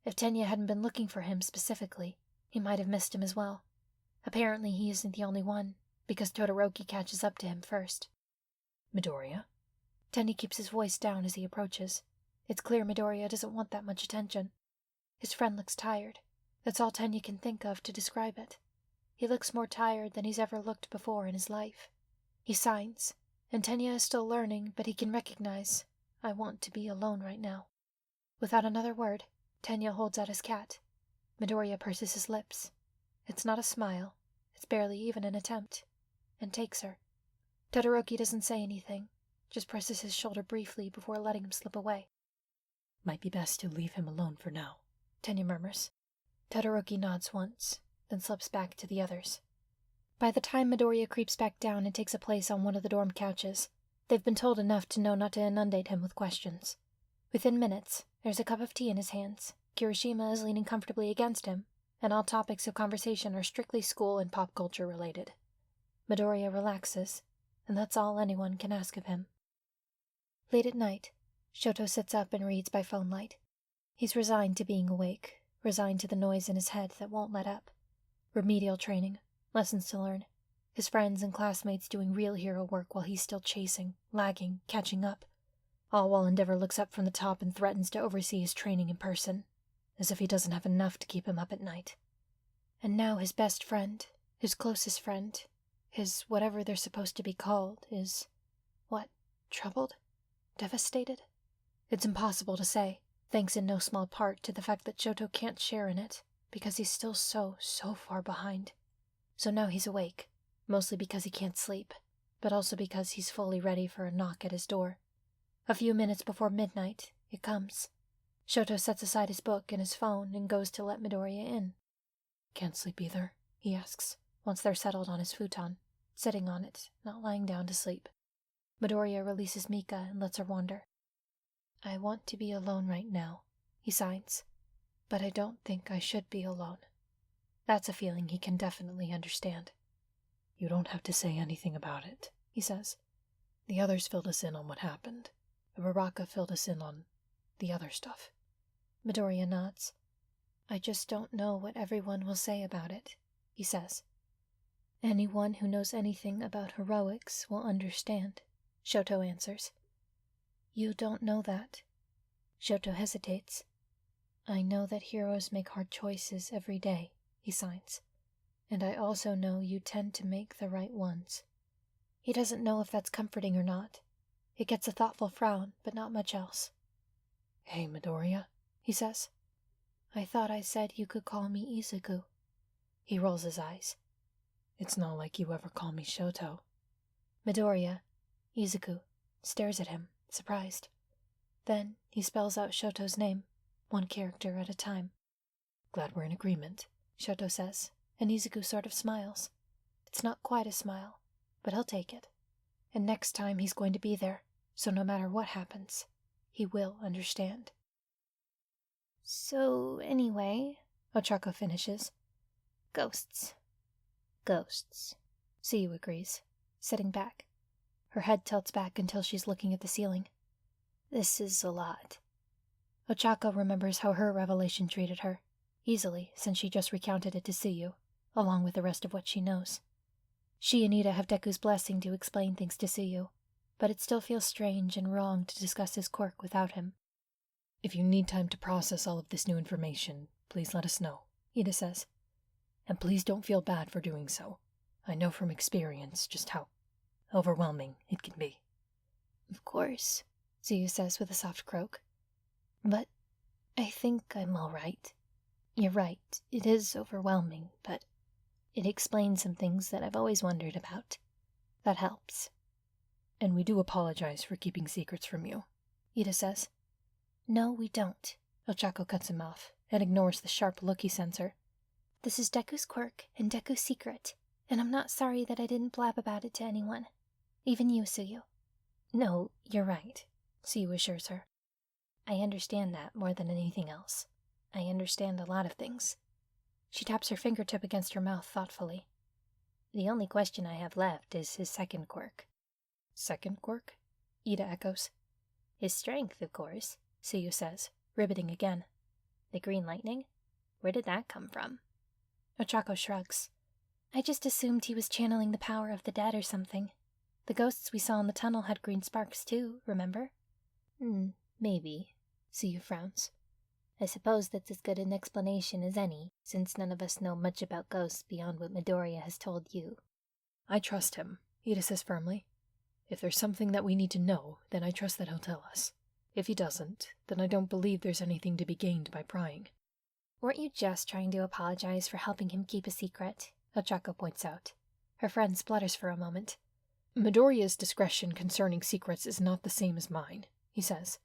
If Tenya hadn't been looking for him specifically, he might have missed him as well. Apparently he isn't the only one, because Todoroki catches up to him first. Midoriya? Tenya keeps his voice down as he approaches. It's clear Midoriya doesn't want that much attention. His friend looks tired. That's all Tenya can think of to describe it. He looks more tired than he's ever looked before in his life. He signs, and Tenya is still learning, but he can recognize, I want to be alone right now. Without another word, Tenya holds out his cat. Midoriya purses his lips. It's not a smile, it's barely even an attempt, and takes her. Todoroki doesn't say anything, just presses his shoulder briefly before letting him slip away. Might be best to leave him alone for now, Tenya murmurs. Todoroki nods once, then slips back to the others. By the time Midoriya creeps back down and takes a place on one of the dorm couches, they've been told enough to know not to inundate him with questions. Within minutes, there's a cup of tea in his hands, Kirishima is leaning comfortably against him, and all topics of conversation are strictly school and pop culture related. Midoriya relaxes, and that's all anyone can ask of him. Late at night, Shoto sits up and reads by phone light. He's resigned to being awake, resigned to the noise in his head that won't let up. Remedial training, lessons to learn, his friends and classmates doing real hero work while he's still chasing, lagging, catching up. All while Endeavor looks up from the top and threatens to oversee his training in person, as if he doesn't have enough to keep him up at night. And now his best friend, his closest friend, his whatever they're supposed to be called, is, what, troubled? Devastated? It's impossible to say, thanks in no small part to the fact that Shoto can't share in it, because he's still so far behind. So now he's awake, mostly because he can't sleep, but also because he's fully ready for a knock at his door. A few minutes before midnight, it comes. Shoto sets aside his book and his phone and goes to let Midoriya in. Can't sleep either, he asks, once they're settled on his futon, sitting on it, not lying down to sleep. Midoriya releases Mika and lets her wander. I want to be alone right now, he signs. But I don't think I should be alone. That's a feeling he can definitely understand. You don't have to say anything about it, he says. The others filled us in on what happened. Baraka filled us in on the other stuff. Midoriya nods. I just don't know what everyone will say about it, he says. Anyone who knows anything about heroics will understand, Shoto answers. You don't know that. Shoto hesitates. I know that heroes make hard choices every day, he signs. And I also know you tend to make the right ones. He doesn't know if that's comforting or not. It gets a thoughtful frown, but not much else. Hey, Midoriya, he says. I thought I said you could call me Izuku. He rolls his eyes. It's not like you ever call me Shoto. Midoriya, Izuku, stares at him, surprised. Then he spells out Shoto's name, one character at a time. Glad we're in agreement, Shoto says, and Izuku sort of smiles. It's not quite a smile, but he'll take it. And next time he's going to be there, so no matter what happens, he will understand. So anyway, Ochako finishes. Ghosts. Ghosts. Siyu agrees, sitting back. Her head tilts back until she's looking at the ceiling. This is a lot. Ochako remembers how her revelation treated her, easily since she just recounted it to Siyu, along with the rest of what she knows. She and Ida have Deku's blessing to explain things to Siyu, but it still feels strange and wrong to discuss his quirk without him. If you need time to process all of this new information, please let us know, Ida says. And please don't feel bad for doing so. I know from experience just how overwhelming it can be. Of course, Siyu says with a soft croak. But I think I'm all right. You're right, it is overwhelming, but it explains some things that I've always wondered about. That helps. And we do apologize for keeping secrets from you, Ida says. No, we don't. Ochako cuts him off and ignores the sharp look he sends her. This is Deku's quirk and Deku's secret, and I'm not sorry that I didn't blab about it to anyone. Even you, Suyu. No, you're right, Siyu assures her. I understand that more than anything else. I understand a lot of things. She taps her fingertip against her mouth thoughtfully. The only question I have left is his second quirk. Second quirk? Ida echoes. His strength, of course, Siyu says, ribbiting again. The green lightning? Where did that come from? Ochako shrugs. I just assumed he was channeling the power of the dead or something. The ghosts we saw in the tunnel had green sparks too, remember? Maybe, Siyu frowns. I suppose that's as good an explanation as any, since none of us know much about ghosts beyond what Midoriya has told you. I trust him, Ida says firmly. If there's something that we need to know, then I trust that he'll tell us. If he doesn't, then I don't believe there's anything to be gained by prying. Weren't you just trying to apologize for helping him keep a secret? Ochako points out. Her friend splutters for a moment. Midoriya's discretion concerning secrets is not the same as mine, he says.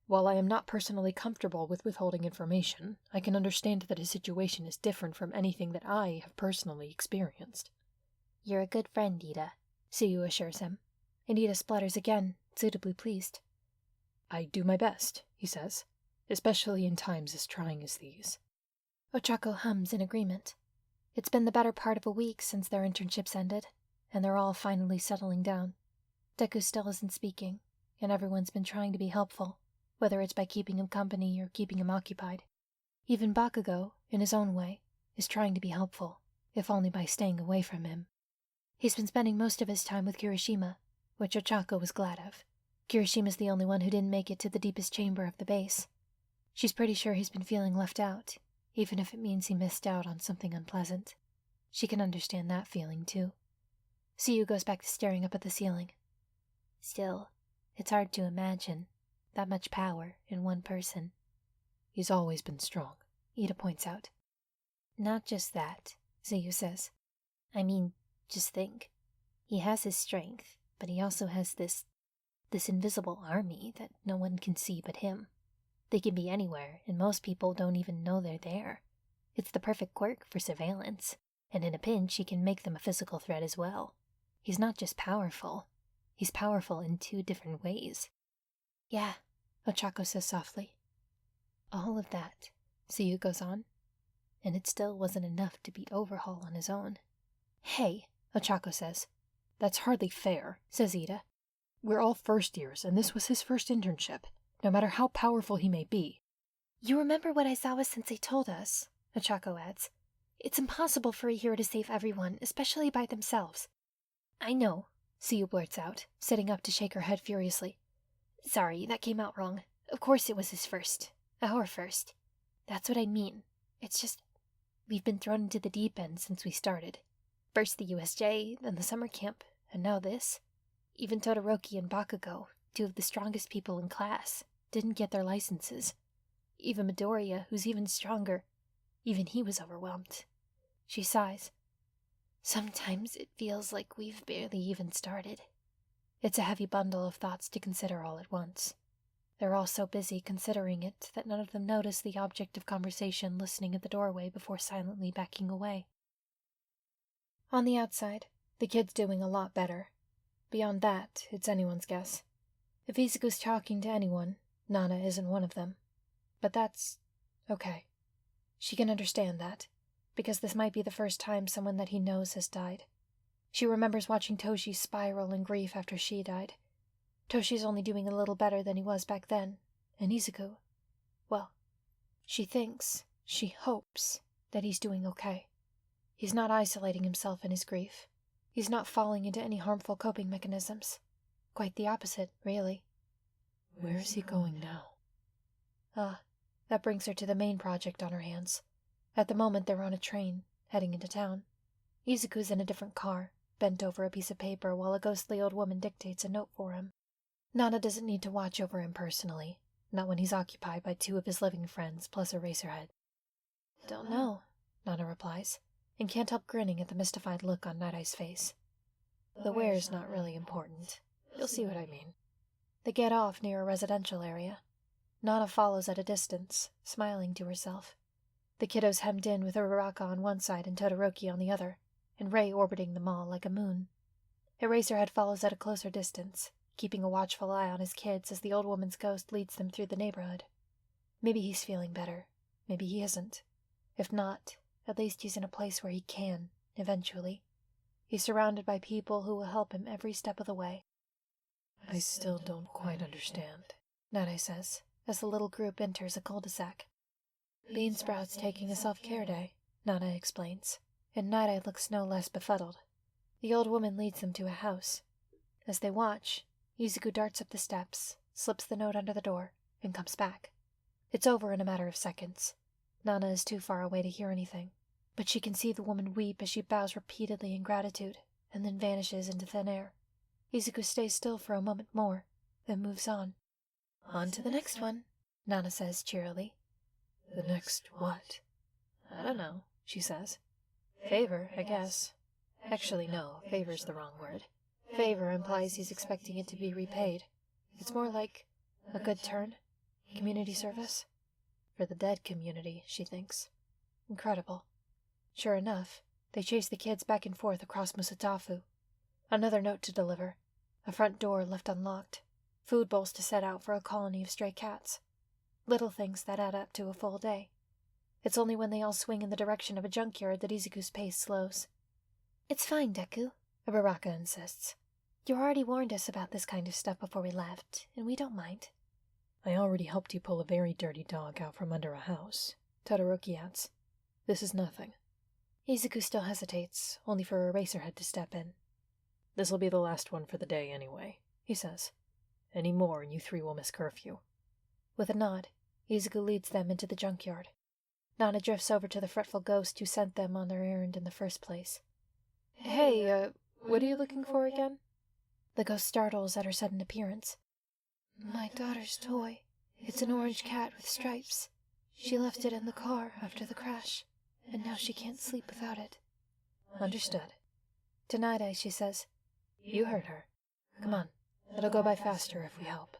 While I am not personally comfortable with withholding information, I can understand that his situation is different from anything that I have personally experienced. You're a good friend, Ida, Siyu assures him. And Ida splutters again, suitably pleased. I do my best, he says, especially in times as trying as these. Ochako hums in agreement. It's been the better part of a week since their internships ended, and they're all finally settling down. Deku still isn't speaking, and everyone's been trying to be helpful, whether it's by keeping him company or keeping him occupied. Even Bakugo, in his own way, is trying to be helpful, if only by staying away from him. He's been spending most of his time with Kirishima, which Ochako was glad of. Kirishima's the only one who didn't make it to the deepest chamber of the base. She's pretty sure he's been feeling left out, even if it means he missed out on something unpleasant. She can understand that feeling, too. Siyu goes back to staring up at the ceiling. Still, it's hard to imagine that much power in one person. He's always been strong, Ida points out. Not just that, Siyu says. I mean, just think. He has his strength, but he also has this invisible army that no one can see but him. They can be anywhere, and most people don't even know they're there. It's the perfect quirk for surveillance, and in a pinch he can make them a physical threat as well. He's not just powerful. He's powerful in two different ways. Yeah, Ochako says softly. All of that, Tsuyu goes on, and it still wasn't enough to beat Overhaul on his own. Hey, Ochako says. That's hardly fair, says Ida. We're all first years, and this was his first internship, no matter how powerful he may be. You remember what Aizawa sensei told us, Ochako adds. It's impossible for a hero to save everyone, especially by themselves. I know, Tsuyu blurts out, sitting up to shake her head furiously. Sorry, that came out wrong. Of course it was his first. Our first. That's what I mean. It's just, we've been thrown into the deep end since we started. First the USJ, then the summer camp, and now this. Even Todoroki and Bakugo, two of the strongest people in class, didn't get their licenses. Even Midoriya, who's even stronger, even he was overwhelmed. She sighs. Sometimes it feels like we've barely even started. It's a heavy bundle of thoughts to consider all at once. They're all so busy considering it that none of them notice the object of conversation listening at the doorway before silently backing away. On the outside, the kid's doing a lot better. Beyond that, it's anyone's guess. If Izuku's talking to anyone, Nana isn't one of them. But that's okay. She can understand that, because this might be the first time someone that he knows has died. She remembers watching Toshi spiral in grief after she died. Toshi's only doing a little better than he was back then, and Izuku, well, she thinks, she hopes, that he's doing okay. He's not isolating himself in his grief. He's not falling into any harmful coping mechanisms. Quite the opposite, really. Where is he going now? That brings her to the main project on her hands. At the moment, they're on a train, heading into town. Izuku's in a different car, bent over a piece of paper while a ghostly old woman dictates a note for him. Nana doesn't need to watch over him personally, not when he's occupied by two of his living friends plus Eraserhead. Don't know, Nana replies, and can't help grinning at the mystified look on Night-Eye's face. The where's not really important. You'll see what I mean. They get off near a residential area. Nana follows at a distance, smiling to herself. The kiddo's hemmed in with Uraraka on one side and Todoroki on the other, and Rei orbiting them all like a moon. Eraserhead follows at a closer distance, keeping a watchful eye on his kids as the old woman's ghost leads them through the neighborhood. Maybe he's feeling better. Maybe he isn't. If not, at least he's in a place where he can, eventually. He's surrounded by people who will help him every step of the way. I still don't quite understand, Nana says, as the little group enters a cul-de-sac. Beansprout's taking a self-care day, Nana explains, and Night-Eye looks no less befuddled. The old woman leads them to a house. As they watch, Izuku darts up the steps, slips the note under the door, and comes back. It's over in a matter of seconds. Nana is too far away to hear anything, but she can see the woman weep as she bows repeatedly in gratitude, and then vanishes into thin air. Izuku stays still for a moment more, then moves on. On to the next one, Nana says cheerily. The next what? I don't know, she says. Favor, I guess. Actually, no, favor's the wrong word. Favor implies he's expecting it to be repaid. It's more like a good turn, community service. For the dead community, she thinks. Incredible. Sure enough, they chase the kids back and forth across Musatafu. Another note to deliver. A front door left unlocked. Food bowls to set out for a colony of stray cats. Little things that add up to a full day. It's only when they all swing in the direction of a junkyard that Izuku's pace slows. It's fine, Deku, Uraraka insists. You already warned us about this kind of stuff before we left, and we don't mind. I already helped you pull a very dirty dog out from under a house, Todoroki adds. This is nothing. Izuku still hesitates, only for Eraserhead to step in. This'll be the last one for the day anyway, he says. Any more and you three will miss curfew. With a nod, Izuku leads them into the junkyard. Nana drifts over to the fretful ghost who sent them on their errand in the first place. Hey, what are you looking for again? The ghost startles at her sudden appearance. My daughter's toy. It's an orange cat with stripes. She left it in the car after the crash, and now she can't sleep without it. Understood. To Night-Eye, she says, You heard her. Come on, it'll go by faster if we help.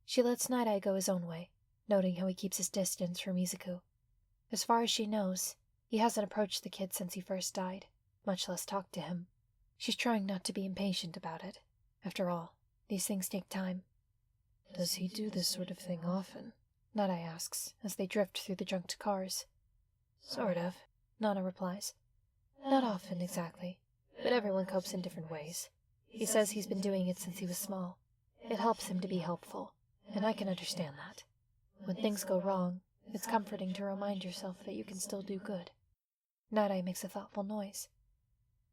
She lets Night-Eye go his own way, noting how he keeps his distance from Izuku. As far as she knows, he hasn't approached the kid since he first died, much less talked to him. She's trying not to be impatient about it. After all, these things take time. Does he do this sort of thing often? Nighteye asks, as they drift through the junked cars. Sort of, Nana replies. Not often, exactly, but everyone copes in different ways. He says he's been doing it since he was small. It helps him to be helpful, and I can understand that. When things go wrong, it's comforting to remind yourself that you can still do good. Nighteye makes a thoughtful noise.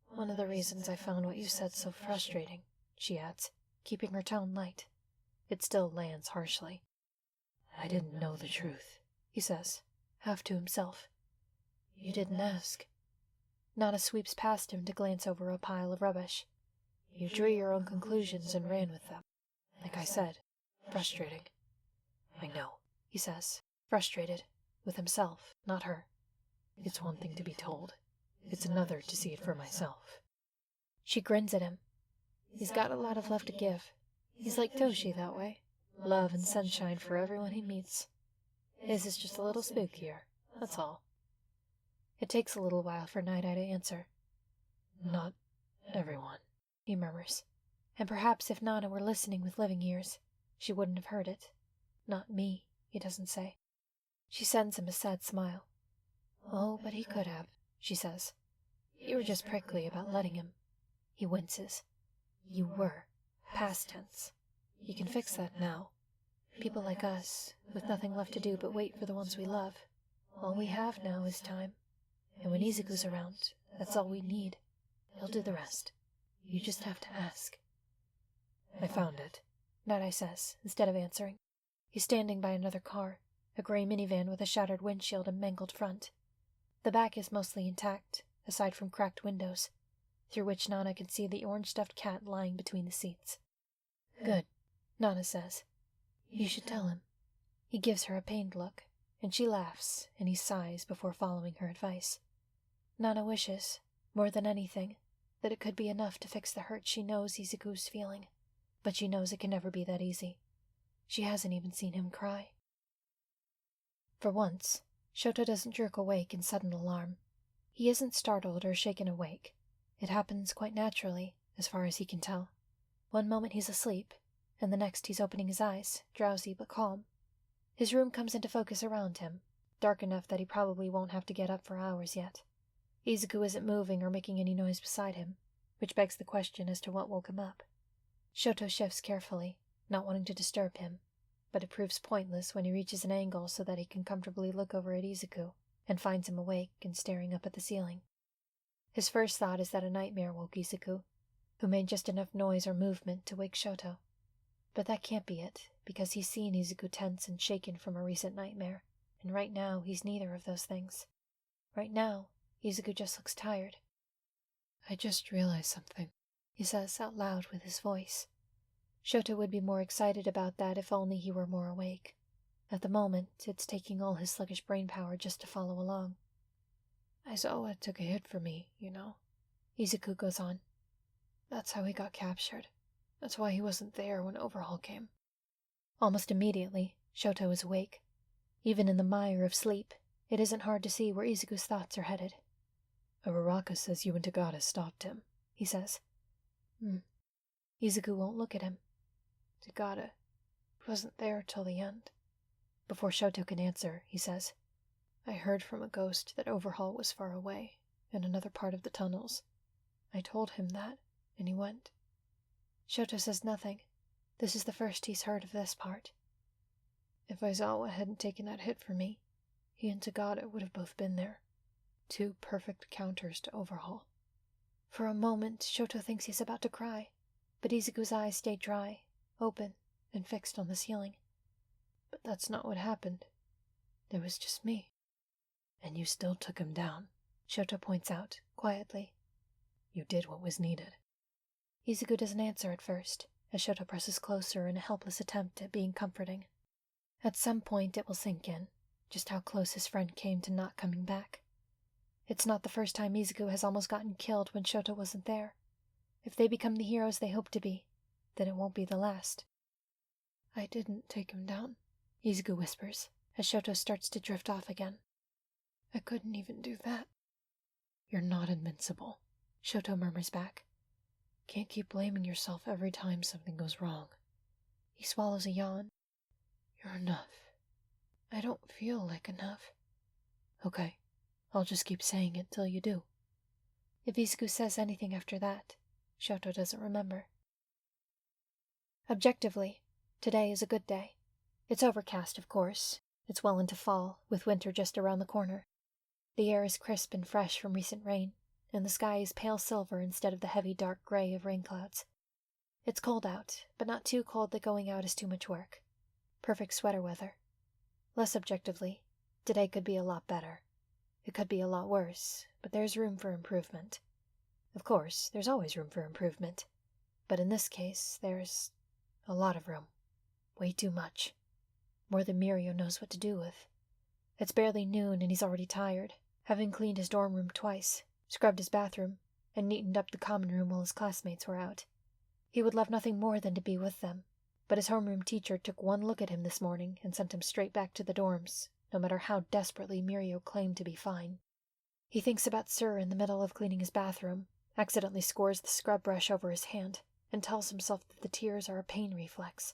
One of the reasons I found what you said so frustrating, she adds, keeping her tone light. It still lands harshly. I didn't know the truth, he says, half to himself. You didn't ask. Nana sweeps past him to glance over a pile of rubbish. You drew your own conclusions and ran with them. Like I said, frustrating. I know, he says, frustrated, with himself, not her. It's one thing to be told. It's another to see it for myself. She grins at him. He's got a lot of love to give. He's like Toshi that way. Love and sunshine for everyone he meets. His is just a little spookier, that's all. It takes a little while for Nighteye to answer. Not everyone, he murmurs. And perhaps if Nana were listening with living ears, she wouldn't have heard it. Not me, he doesn't say. She sends him a sad smile. Oh, but he could have, she says. You were just prickly about letting him. He winces. You were. Past tense. You can fix that now. People like us, with nothing left to do but wait for the ones we love. All we have now is time. And when Izuku's around, that's all we need. He'll do the rest. You just have to ask. I found it, Nighteye says, instead of answering. He's standing by another car, a gray minivan with a shattered windshield and mangled front. The back is mostly intact, aside from cracked windows, through which Nana can see the orange-stuffed cat lying between the seats. Good, Nana says. You should tell him. He gives her a pained look, and she laughs, and he sighs before following her advice. Nana wishes, more than anything, that it could be enough to fix the hurt she knows Izuku's feeling, but she knows it can never be that easy. She hasn't even seen him cry. For once, Shoto doesn't jerk awake in sudden alarm. He isn't startled or shaken awake. It happens quite naturally, as far as he can tell. One moment he's asleep, and the next he's opening his eyes, drowsy but calm. His room comes into focus around him, dark enough that he probably won't have to get up for hours yet. Izuku isn't moving or making any noise beside him, which begs the question as to what woke him up. Shoto shifts carefully, not wanting to disturb him, but it proves pointless when he reaches an angle so that he can comfortably look over at Izuku, and finds him awake and staring up at the ceiling. His first thought is that a nightmare woke Izuku, who made just enough noise or movement to wake Shoto. But that can't be it, because he's seen Izuku tense and shaken from a recent nightmare, and right now he's neither of those things. Right now, Izuku just looks tired. I just realized something, he says out loud with his voice. Shoto would be more excited about that if only he were more awake. At the moment, it's taking all his sluggish brain power just to follow along. Aizawa took a hit for me, you know, Izuku goes on. That's how he got captured. That's why he wasn't there when Overhaul came. Almost immediately, Shoto is awake. Even in the mire of sleep, it isn't hard to see where Izuku's thoughts are headed. Araraka says you and Tagata stopped him, he says. Izuku won't look at him. Tagata wasn't there till the end. Before Shoto can answer, he says, I heard from a ghost that Overhaul was far away, in another part of the tunnels. I told him that, and he went. Shoto says nothing. This is the first he's heard of this part. If Aizawa hadn't taken that hit for me, he and Tagata would have both been there. Two perfect counters to Overhaul. For a moment, Shoto thinks he's about to cry, but Izuku's eyes stay dry, open, and fixed on the ceiling. But that's not what happened. There was just me. And you still took him down, Shoto points out, quietly. You did what was needed. Izuku doesn't answer at first, as Shoto presses closer in a helpless attempt at being comforting. At some point it will sink in, just how close his friend came to not coming back. It's not the first time Izuku has almost gotten killed when Shoto wasn't there. If they become the heroes they hope to be, then it won't be the last. I didn't take him down, Izuku whispers, as Shoto starts to drift off again. I couldn't even do that. You're not invincible, Shoto murmurs back. Can't keep blaming yourself every time something goes wrong. He swallows a yawn. You're enough. I don't feel like enough. Okay, I'll just keep saying it till you do. If Izuku says anything after that, Shoto doesn't remember. Objectively, today is a good day. It's overcast, of course. It's well into fall, with winter just around the corner. The air is crisp and fresh from recent rain, and the sky is pale silver instead of the heavy dark gray of rain clouds. It's cold out, but not too cold that going out is too much work. Perfect sweater weather. Less objectively, today could be a lot better. It could be a lot worse, but there's room for improvement. Of course, there's always room for improvement. But in this case, there's a lot of room. Way too much. More than Mirio knows what to do with. It's barely noon and he's already tired, having cleaned his dorm room twice, scrubbed his bathroom, and neatened up the common room while his classmates were out. He would love nothing more than to be with them, but his homeroom teacher took one look at him this morning and sent him straight back to the dorms, no matter how desperately Mirio claimed to be fine. He thinks about Sir in the middle of cleaning his bathroom, accidentally scores the scrub brush over his hand, and tells himself that the tears are a pain reflex.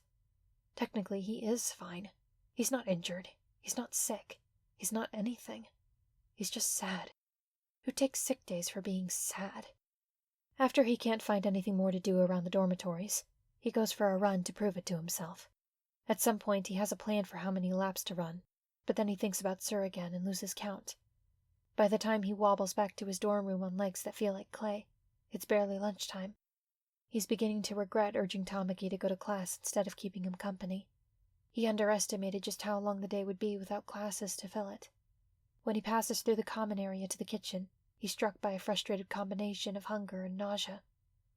Technically, he is fine. He's not injured. He's not sick. He's not anything. He's just sad. Who takes sick days for being sad? After he can't find anything more to do around the dormitories, he goes for a run to prove it to himself. At some point, he has a plan for how many laps to run, but then he thinks about Sir again and loses count. By the time he wobbles back to his dorm room on legs that feel like clay, it's barely lunchtime. He's beginning to regret urging Tamaki to go to class instead of keeping him company. He underestimated just how long the day would be without classes to fill it. When he passes through the common area to the kitchen, he's struck by a frustrated combination of hunger and nausea.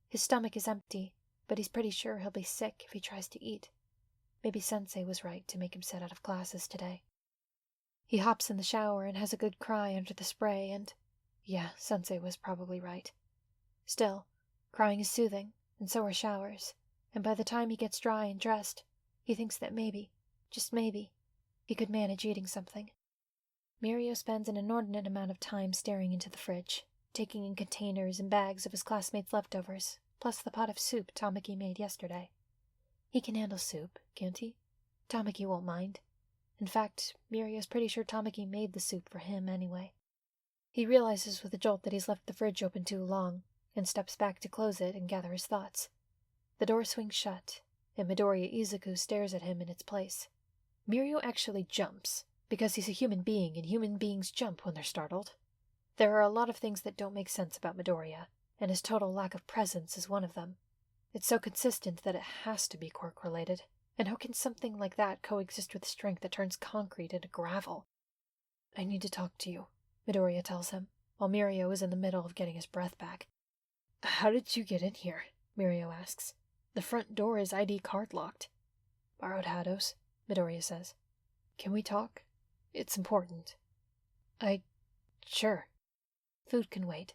His stomach is empty, but he's pretty sure he'll be sick if he tries to eat. Maybe Sensei was right to make him sit out of classes today. He hops in the shower and has a good cry under the spray and... yeah, Sensei was probably right. Still, crying is soothing, and so are showers, and by the time he gets dry and dressed, he thinks that maybe, just maybe, he could manage eating something. Mirio spends an inordinate amount of time staring into the fridge, taking in containers and bags of his classmates' leftovers, plus the pot of soup Tamaki made yesterday. He can handle soup, can't he? Tamaki won't mind. In fact, Mirio's pretty sure Tamaki made the soup for him anyway. He realizes with a jolt that he's left the fridge open too long, and steps back to close it and gather his thoughts. The door swings shut, and Midoriya Izuku stares at him in its place. Mirio actually jumps, because he's a human being and human beings jump when they're startled. There are a lot of things that don't make sense about Midoriya, and his total lack of presence is one of them. It's so consistent that it has to be quirk-related, and how can something like that coexist with strength that turns concrete into gravel? I need to talk to you, Midoriya tells him, while Mirio is in the middle of getting his breath back. How did you get in here? Mirio asks. The front door is ID card locked. Borrowed Hado's, Midoriya says. Can we talk? It's important. Sure. Food can wait.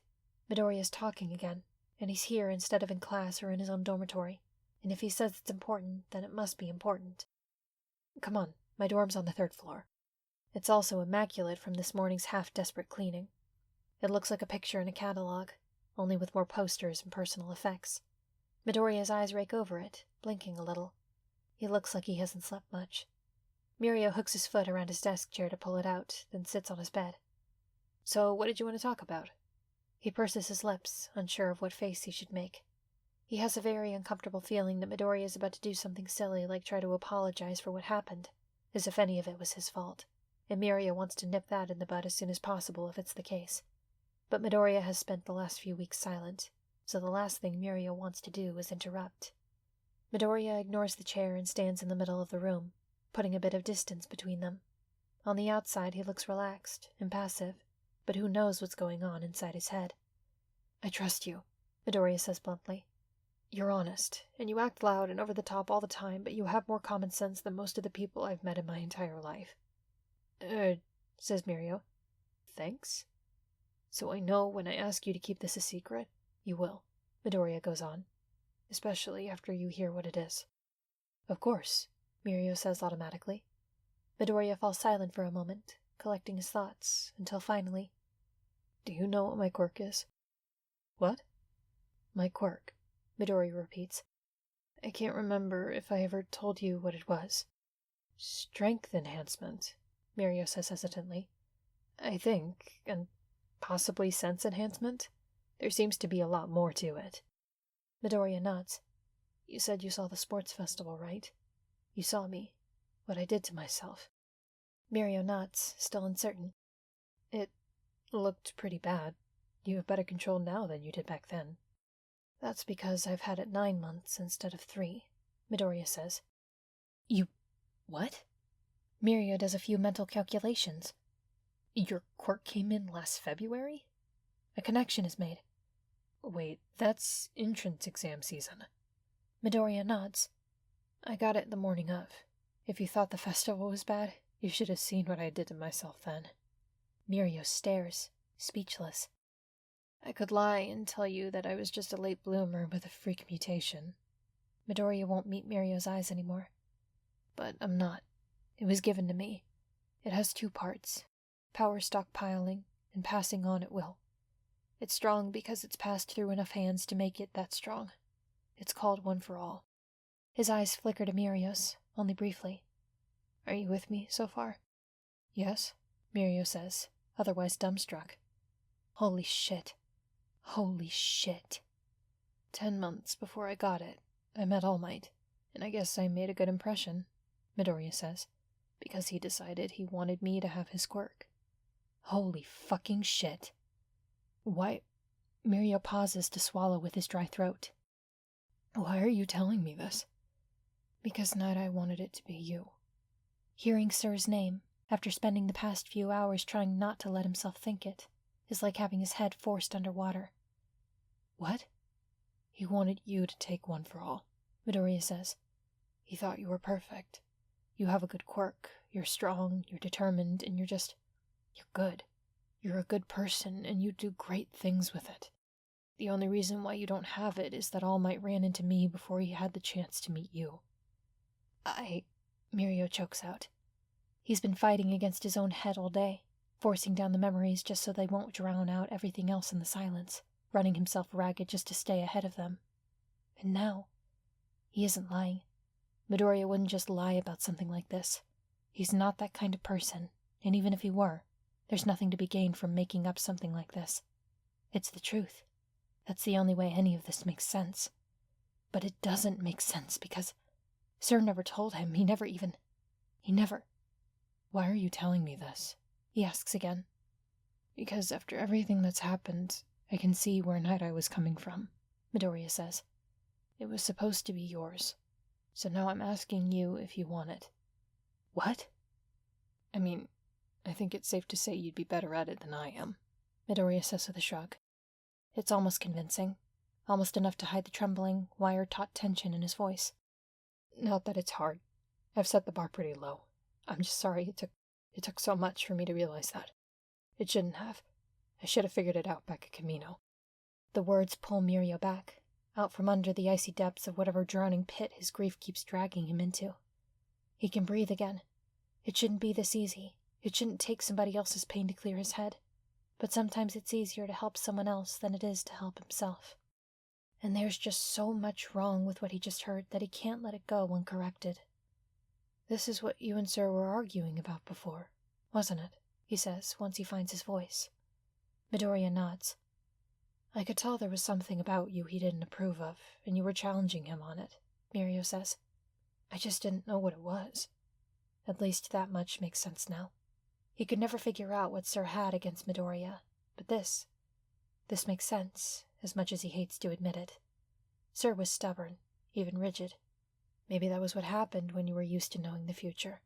Midoriya's talking again, and he's here instead of in class or in his own dormitory, and if he says it's important, then it must be important. Come on, my dorm's on the 3rd floor. It's also immaculate from this morning's half-desperate cleaning. It looks like a picture in a catalog, only with more posters and personal effects. Midoriya's eyes rake over it, blinking a little. He looks like he hasn't slept much. Mirio hooks his foot around his desk chair to pull it out, then sits on his bed. So, what did you want to talk about? He purses his lips, unsure of what face he should make. He has a very uncomfortable feeling that Midoriya is about to do something silly like try to apologize for what happened, as if any of it was his fault, and Mirio wants to nip that in the bud as soon as possible if it's the case. But Midoriya has spent the last few weeks silent, so the last thing Mirio wants to do is interrupt. Midoriya ignores the chair and stands in the middle of the room, putting a bit of distance between them. On the outside he looks relaxed, impassive, but who knows what's going on inside his head. I trust you, Midoriya says bluntly. You're honest, and you act loud and over the top all the time, but you have more common sense than most of the people I've met in my entire life. Says Mirio. Thanks. So I know when I ask you to keep this a secret, you will, Midoriya goes on. Especially after you hear what it is. Of course, Mirio says automatically. Midoriya falls silent for a moment, collecting his thoughts, until finally... Do you know what my quirk is? What? My quirk, Midoriya repeats. I can't remember if I ever told you what it was. Strength enhancement, Mirio says hesitantly. I think, and possibly sense enhancement. There seems to be a lot more to it. Midoriya nods. You said you saw the sports festival, right? You saw me. What I did to myself. Mirio nods, still uncertain. It looked pretty bad. You have better control now than you did back then. That's because I've had it 9 months instead of 3, Midoriya says. You... what? Mirio does a few mental calculations. Your quirk came in last February? A connection is made. Wait, that's entrance exam season. Midoriya nods. I got it the morning of. If you thought the festival was bad, you should have seen what I did to myself then. Mirio stares, speechless. I could lie and tell you that I was just a late bloomer with a freak mutation. Midoriya won't meet Mirio's eyes anymore. But I'm not. It was given to me. It has 2 parts. Power stockpiling and passing on at will. It's strong because it's passed through enough hands to make it that strong. It's called One for All. His eyes flicker to Mirio's, only briefly. Are you with me so far? Yes, Mirio says, otherwise dumbstruck. Holy shit. Holy shit. 10 months before I got it, I met All Might, and I guess I made a good impression, Midoriya says, because he decided he wanted me to have his quirk. Holy fucking shit. Why? Mirio pauses to swallow with his dry throat. Why are you telling me this? Because Nighteye wanted it to be you. Hearing Sir's name, after spending the past few hours trying not to let himself think it, is like having his head forced underwater. What? He wanted you to take One for All, Midoriya says. He thought you were perfect. You have a good quirk, you're strong, you're determined, and you're good. You're a good person, and you do great things with it. The only reason why you don't have it is that All Might ran into me before he had the chance to meet you. Mirio chokes out. He's been fighting against his own head all day, forcing down the memories just so they won't drown out everything else in the silence, running himself ragged just to stay ahead of them. And now, he isn't lying. Midoriya wouldn't just lie about something like this. He's not that kind of person, and even if he were, there's nothing to be gained from making up something like this. It's the truth. That's the only way any of this makes sense. But it doesn't make sense because Sir never told him. He never. Why are you telling me this? He asks again. Because after everything that's happened, I can see where Nighteye was coming from, Midoriya says. It was supposed to be yours. So now I'm asking you if you want it. What? I mean, I think it's safe to say you'd be better at it than I am, Midoriya says with a shrug. It's almost convincing. Almost enough to hide the trembling, wire-taut tension in his voice. Not that it's hard. I've set the bar pretty low. I'm just sorry it took so much for me to realize that. It shouldn't have. I should have figured it out back at Camino. The words pull Mirio back, out from under the icy depths of whatever drowning pit his grief keeps dragging him into. He can breathe again. It shouldn't be this easy. It shouldn't take somebody else's pain to clear his head. But sometimes it's easier to help someone else than it is to help himself. And there's just so much wrong with what he just heard that he can't let it go uncorrected. This is what you and Sir were arguing about before, wasn't it? He says, once he finds his voice. Midoriya nods. I could tell there was something about you he didn't approve of, and you were challenging him on it, Mirio says. I just didn't know what it was. At least that much makes sense now. He could never figure out what Sir had against Midoriya, but this makes sense, as much as he hates to admit it. Sir was stubborn, even rigid. Maybe that was what happened when you were used to knowing the future.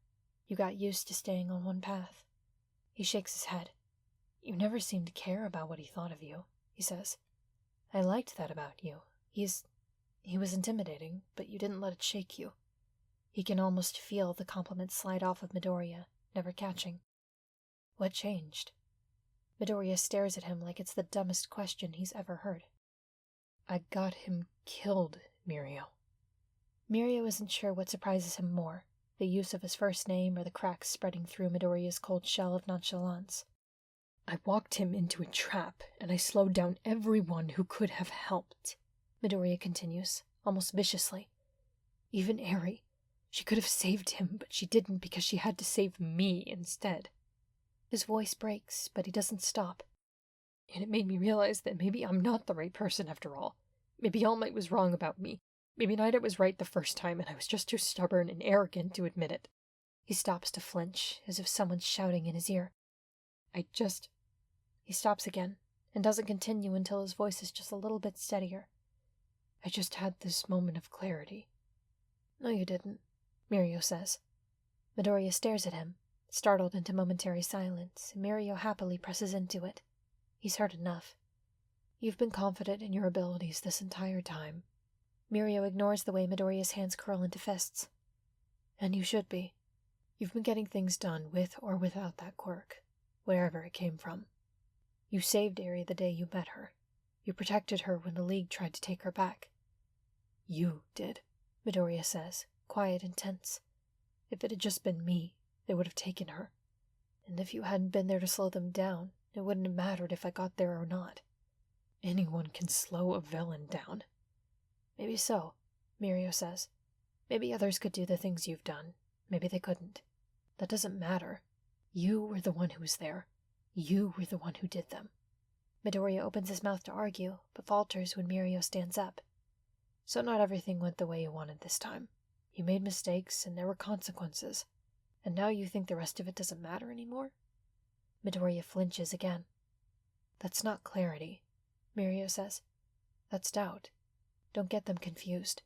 You got used to staying on one path. He shakes his head. You never seemed to care about what he thought of you, he says. I liked that about you. He was intimidating, but you didn't let it shake you. He can almost feel the compliment slide off of Midoriya, never catching. What changed? Midoriya stares at him like it's the dumbest question he's ever heard. I got him killed, Mirio. Mirio isn't sure what surprises him more, the use of his first name or the cracks spreading through Midoriya's cold shell of nonchalance. I walked him into a trap, and I slowed down everyone who could have helped, Midoriya continues, almost viciously. Even Eri. She could have saved him, but she didn't because she had to save me instead. His voice breaks, but he doesn't stop. And it made me realize that maybe I'm not the right person after all. Maybe All Might was wrong about me. Maybe Nighteye was right the first time and I was just too stubborn and arrogant to admit it. He stops to flinch, as if someone's shouting in his ear. He stops again, and doesn't continue until his voice is just a little bit steadier. I just had this moment of clarity. No, you didn't, Mirio says. Midoriya stares at him, startled into momentary silence, and Mirio happily presses into it. He's heard enough. You've been confident in your abilities this entire time. Mirio ignores the way Midoriya's hands curl into fists. And you should be. You've been getting things done with or without that quirk, wherever it came from. You saved Eri the day you met her. You protected her when the League tried to take her back. You did, Midoriya says, quiet and tense. If it had just been me, they would have taken her. And if you hadn't been there to slow them down, it wouldn't have mattered if I got there or not. Anyone can slow a villain down. Maybe so, Mirio says. Maybe others could do the things you've done. Maybe they couldn't. That doesn't matter. You were the one who was there. You were the one who did them. Midoriya opens his mouth to argue, but falters when Mirio stands up. So not everything went the way you wanted this time. You made mistakes, and there were consequences. And now you think the rest of it doesn't matter anymore? Midoriya flinches again. That's not clarity, Mirio says. That's doubt. Don't get them confused.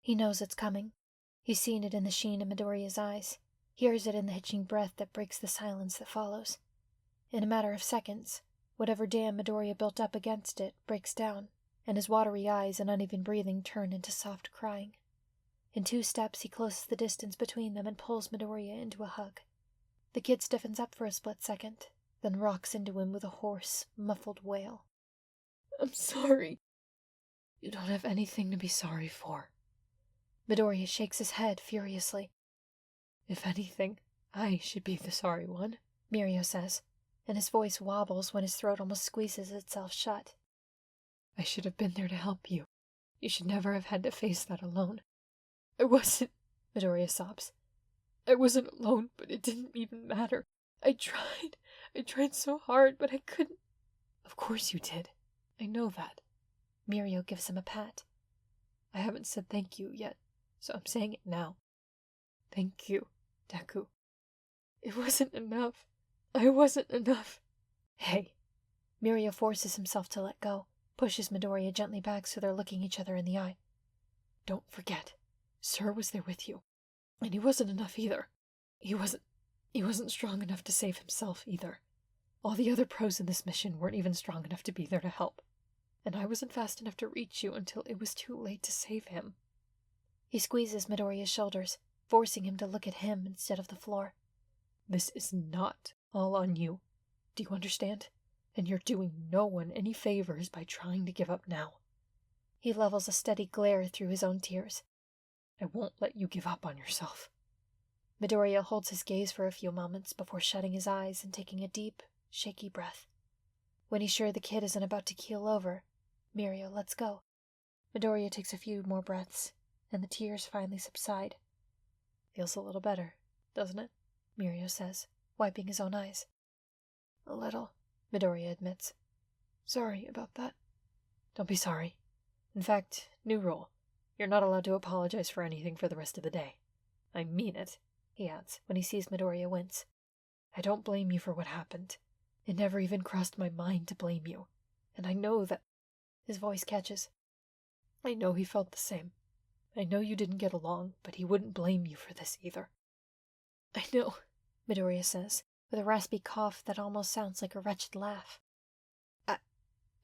He knows it's coming. He's seen it in the sheen in Midoriya's eyes, hears it in the hitching breath that breaks the silence that follows. In a matter of seconds, whatever dam Midoriya built up against it breaks down, and his watery eyes and uneven breathing turn into soft crying. In 2 steps, he closes the distance between them and pulls Midoriya into a hug. The kid stiffens up for a split second, then rocks into him with a hoarse, muffled wail. I'm sorry. You don't have anything to be sorry for. Midoriya shakes his head furiously. If anything, I should be the sorry one, Mirio says, and his voice wobbles when his throat almost squeezes itself shut. I should have been there to help you. You should never have had to face that alone. I wasn't, Midoriya sobs. I wasn't alone, but it didn't even matter. I tried so hard, but I couldn't. Of course you did. I know that. Mirio gives him a pat. I haven't said thank you yet, so I'm saying it now. Thank you, Deku. It wasn't enough. I wasn't enough. Hey. Mirio forces himself to let go, pushes Midoriya gently back so they're looking each other in the eye. Don't forget, Sir was there with you. And he wasn't enough either. He wasn't strong enough to save himself either. All the other pros in this mission weren't even strong enough to be there to help. And I wasn't fast enough to reach you until it was too late to save him. He squeezes Midoriya's shoulders, forcing him to look at him instead of the floor. This is not all on you. Do you understand? And you're doing no one any favors by trying to give up now. He levels a steady glare through his own tears. I won't let you give up on yourself. Midoriya holds his gaze for a few moments before shutting his eyes and taking a deep, shaky breath. When he's sure the kid isn't about to keel over, Mirio lets go. Midoriya takes a few more breaths, and the tears finally subside. Feels a little better, doesn't it? Mirio says, wiping his own eyes. A little, Midoriya admits. Sorry about that. Don't be sorry. In fact, new rule. You're not allowed to apologize for anything for the rest of the day. I mean it, he adds when he sees Midoriya wince. I don't blame you for what happened. It never even crossed my mind to blame you. And I know that... His voice catches. I know he felt the same. I know you didn't get along, but he wouldn't blame you for this either. I know, Midoriya says, with a raspy cough that almost sounds like a wretched laugh. I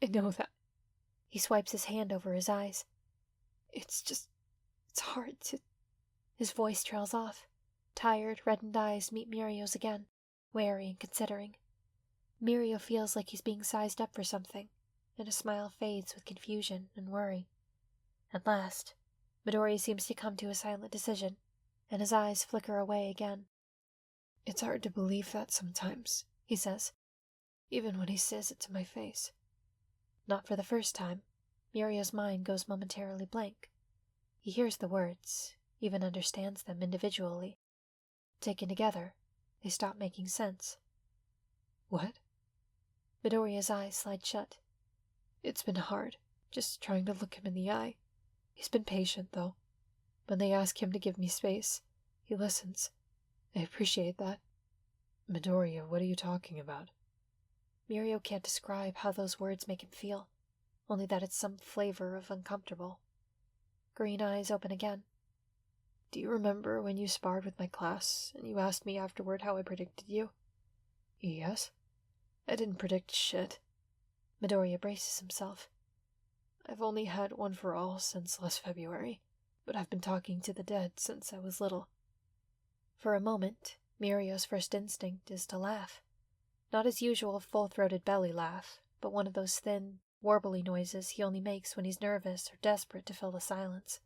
know that. He swipes his hand over his eyes. It's hard to... His voice trails off. Tired, reddened eyes meet Mirio's again, wary and considering. Mirio feels like he's being sized up for something, and a smile fades with confusion and worry. At last, Midoriya seems to come to a silent decision, and his eyes flicker away again. It's hard to believe that sometimes, he says, even when he says it to my face. Not for the first time, Mirio's mind goes momentarily blank. He hears the words, even understands them individually. Taken together, they stop making sense. What? Midoriya's eyes slide shut. It's been hard, just trying to look him in the eye. He's been patient, though. When they ask him to give me space, he listens. I appreciate that. Midoriya, what are you talking about? Mirio can't describe how those words make him feel, only that it's some flavor of uncomfortable. Green eyes open again. Do you remember when you sparred with my class, and you asked me afterward how I predicted you? Yes. I didn't predict shit. Midoriya braces himself. I've only had one for all since last February, but I've been talking to the dead since I was little. For a moment, Mirio's first instinct is to laugh. Not his usual full-throated belly laugh, but one of those thin, warbly noises he only makes when he's nervous or desperate to fill the silence.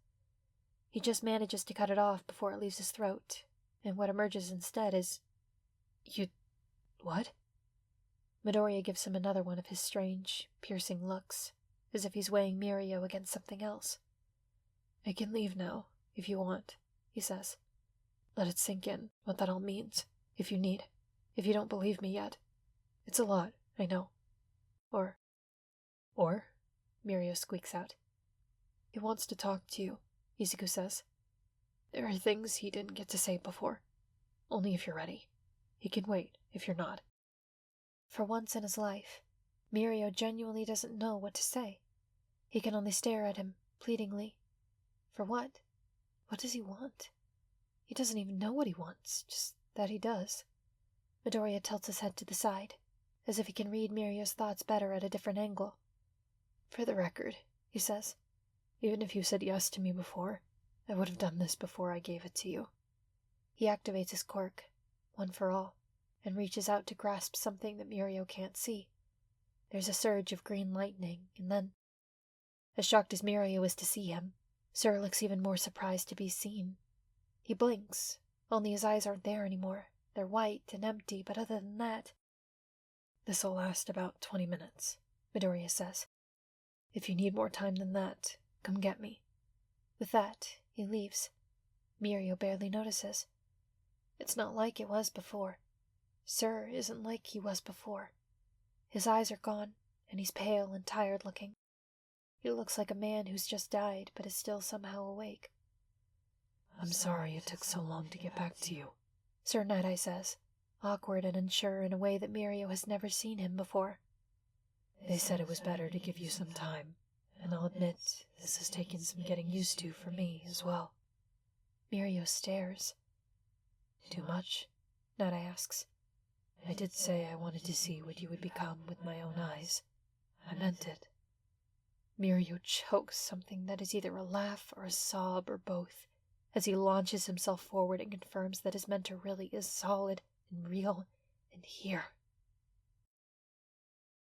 He just manages to cut it off before it leaves his throat, and what emerges instead is, You... what? Midoriya gives him another one of his strange, piercing looks, as if he's weighing Mirio against something else. I can leave now, if you want, he says. Let it sink in, what that all means, if you need, if you don't believe me yet. It's a lot, I know. Or, Mirio squeaks out. He wants to talk to you, Izuku says. There are things he didn't get to say before. Only if you're ready. He can wait if you're not. For once in his life, Mirio genuinely doesn't know what to say. He can only stare at him, pleadingly. For what? What does he want? He doesn't even know what he wants, just that he does. Midoriya tilts his head to the side, as if he can read Mirio's thoughts better at a different angle. For the record, he says, even if you said yes to me before, I would have done this before I gave it to you. He activates his quirk, one for all, and reaches out to grasp something that Mirio can't see. There's a surge of green lightning, and then... As shocked as Mirio is to see him, Sir looks even more surprised to be seen. He blinks, only his eyes aren't there anymore. They're white and empty, but other than that... This'll last about 20 minutes, Midoriya says. If you need more time than that, come get me. With that, he leaves. Mirio barely notices. It's not like it was before. Sir isn't like he was before. His eyes are gone, and he's pale and tired-looking. He looks like a man who's just died, but is still somehow awake. I'm sorry it took so long to get back to you, Sir Nighteye says, awkward and unsure in a way that Mirio has never seen him before. They said it was better to give you some time, and I'll admit this has taken some getting used to for me as well. Mirio stares. Too much? Nighteye asks. I did say I wanted to see what you would become with my own eyes. I meant it. Mirio chokes something that is either a laugh or a sob or both, as he launches himself forward and confirms that his mentor really is solid and real and here.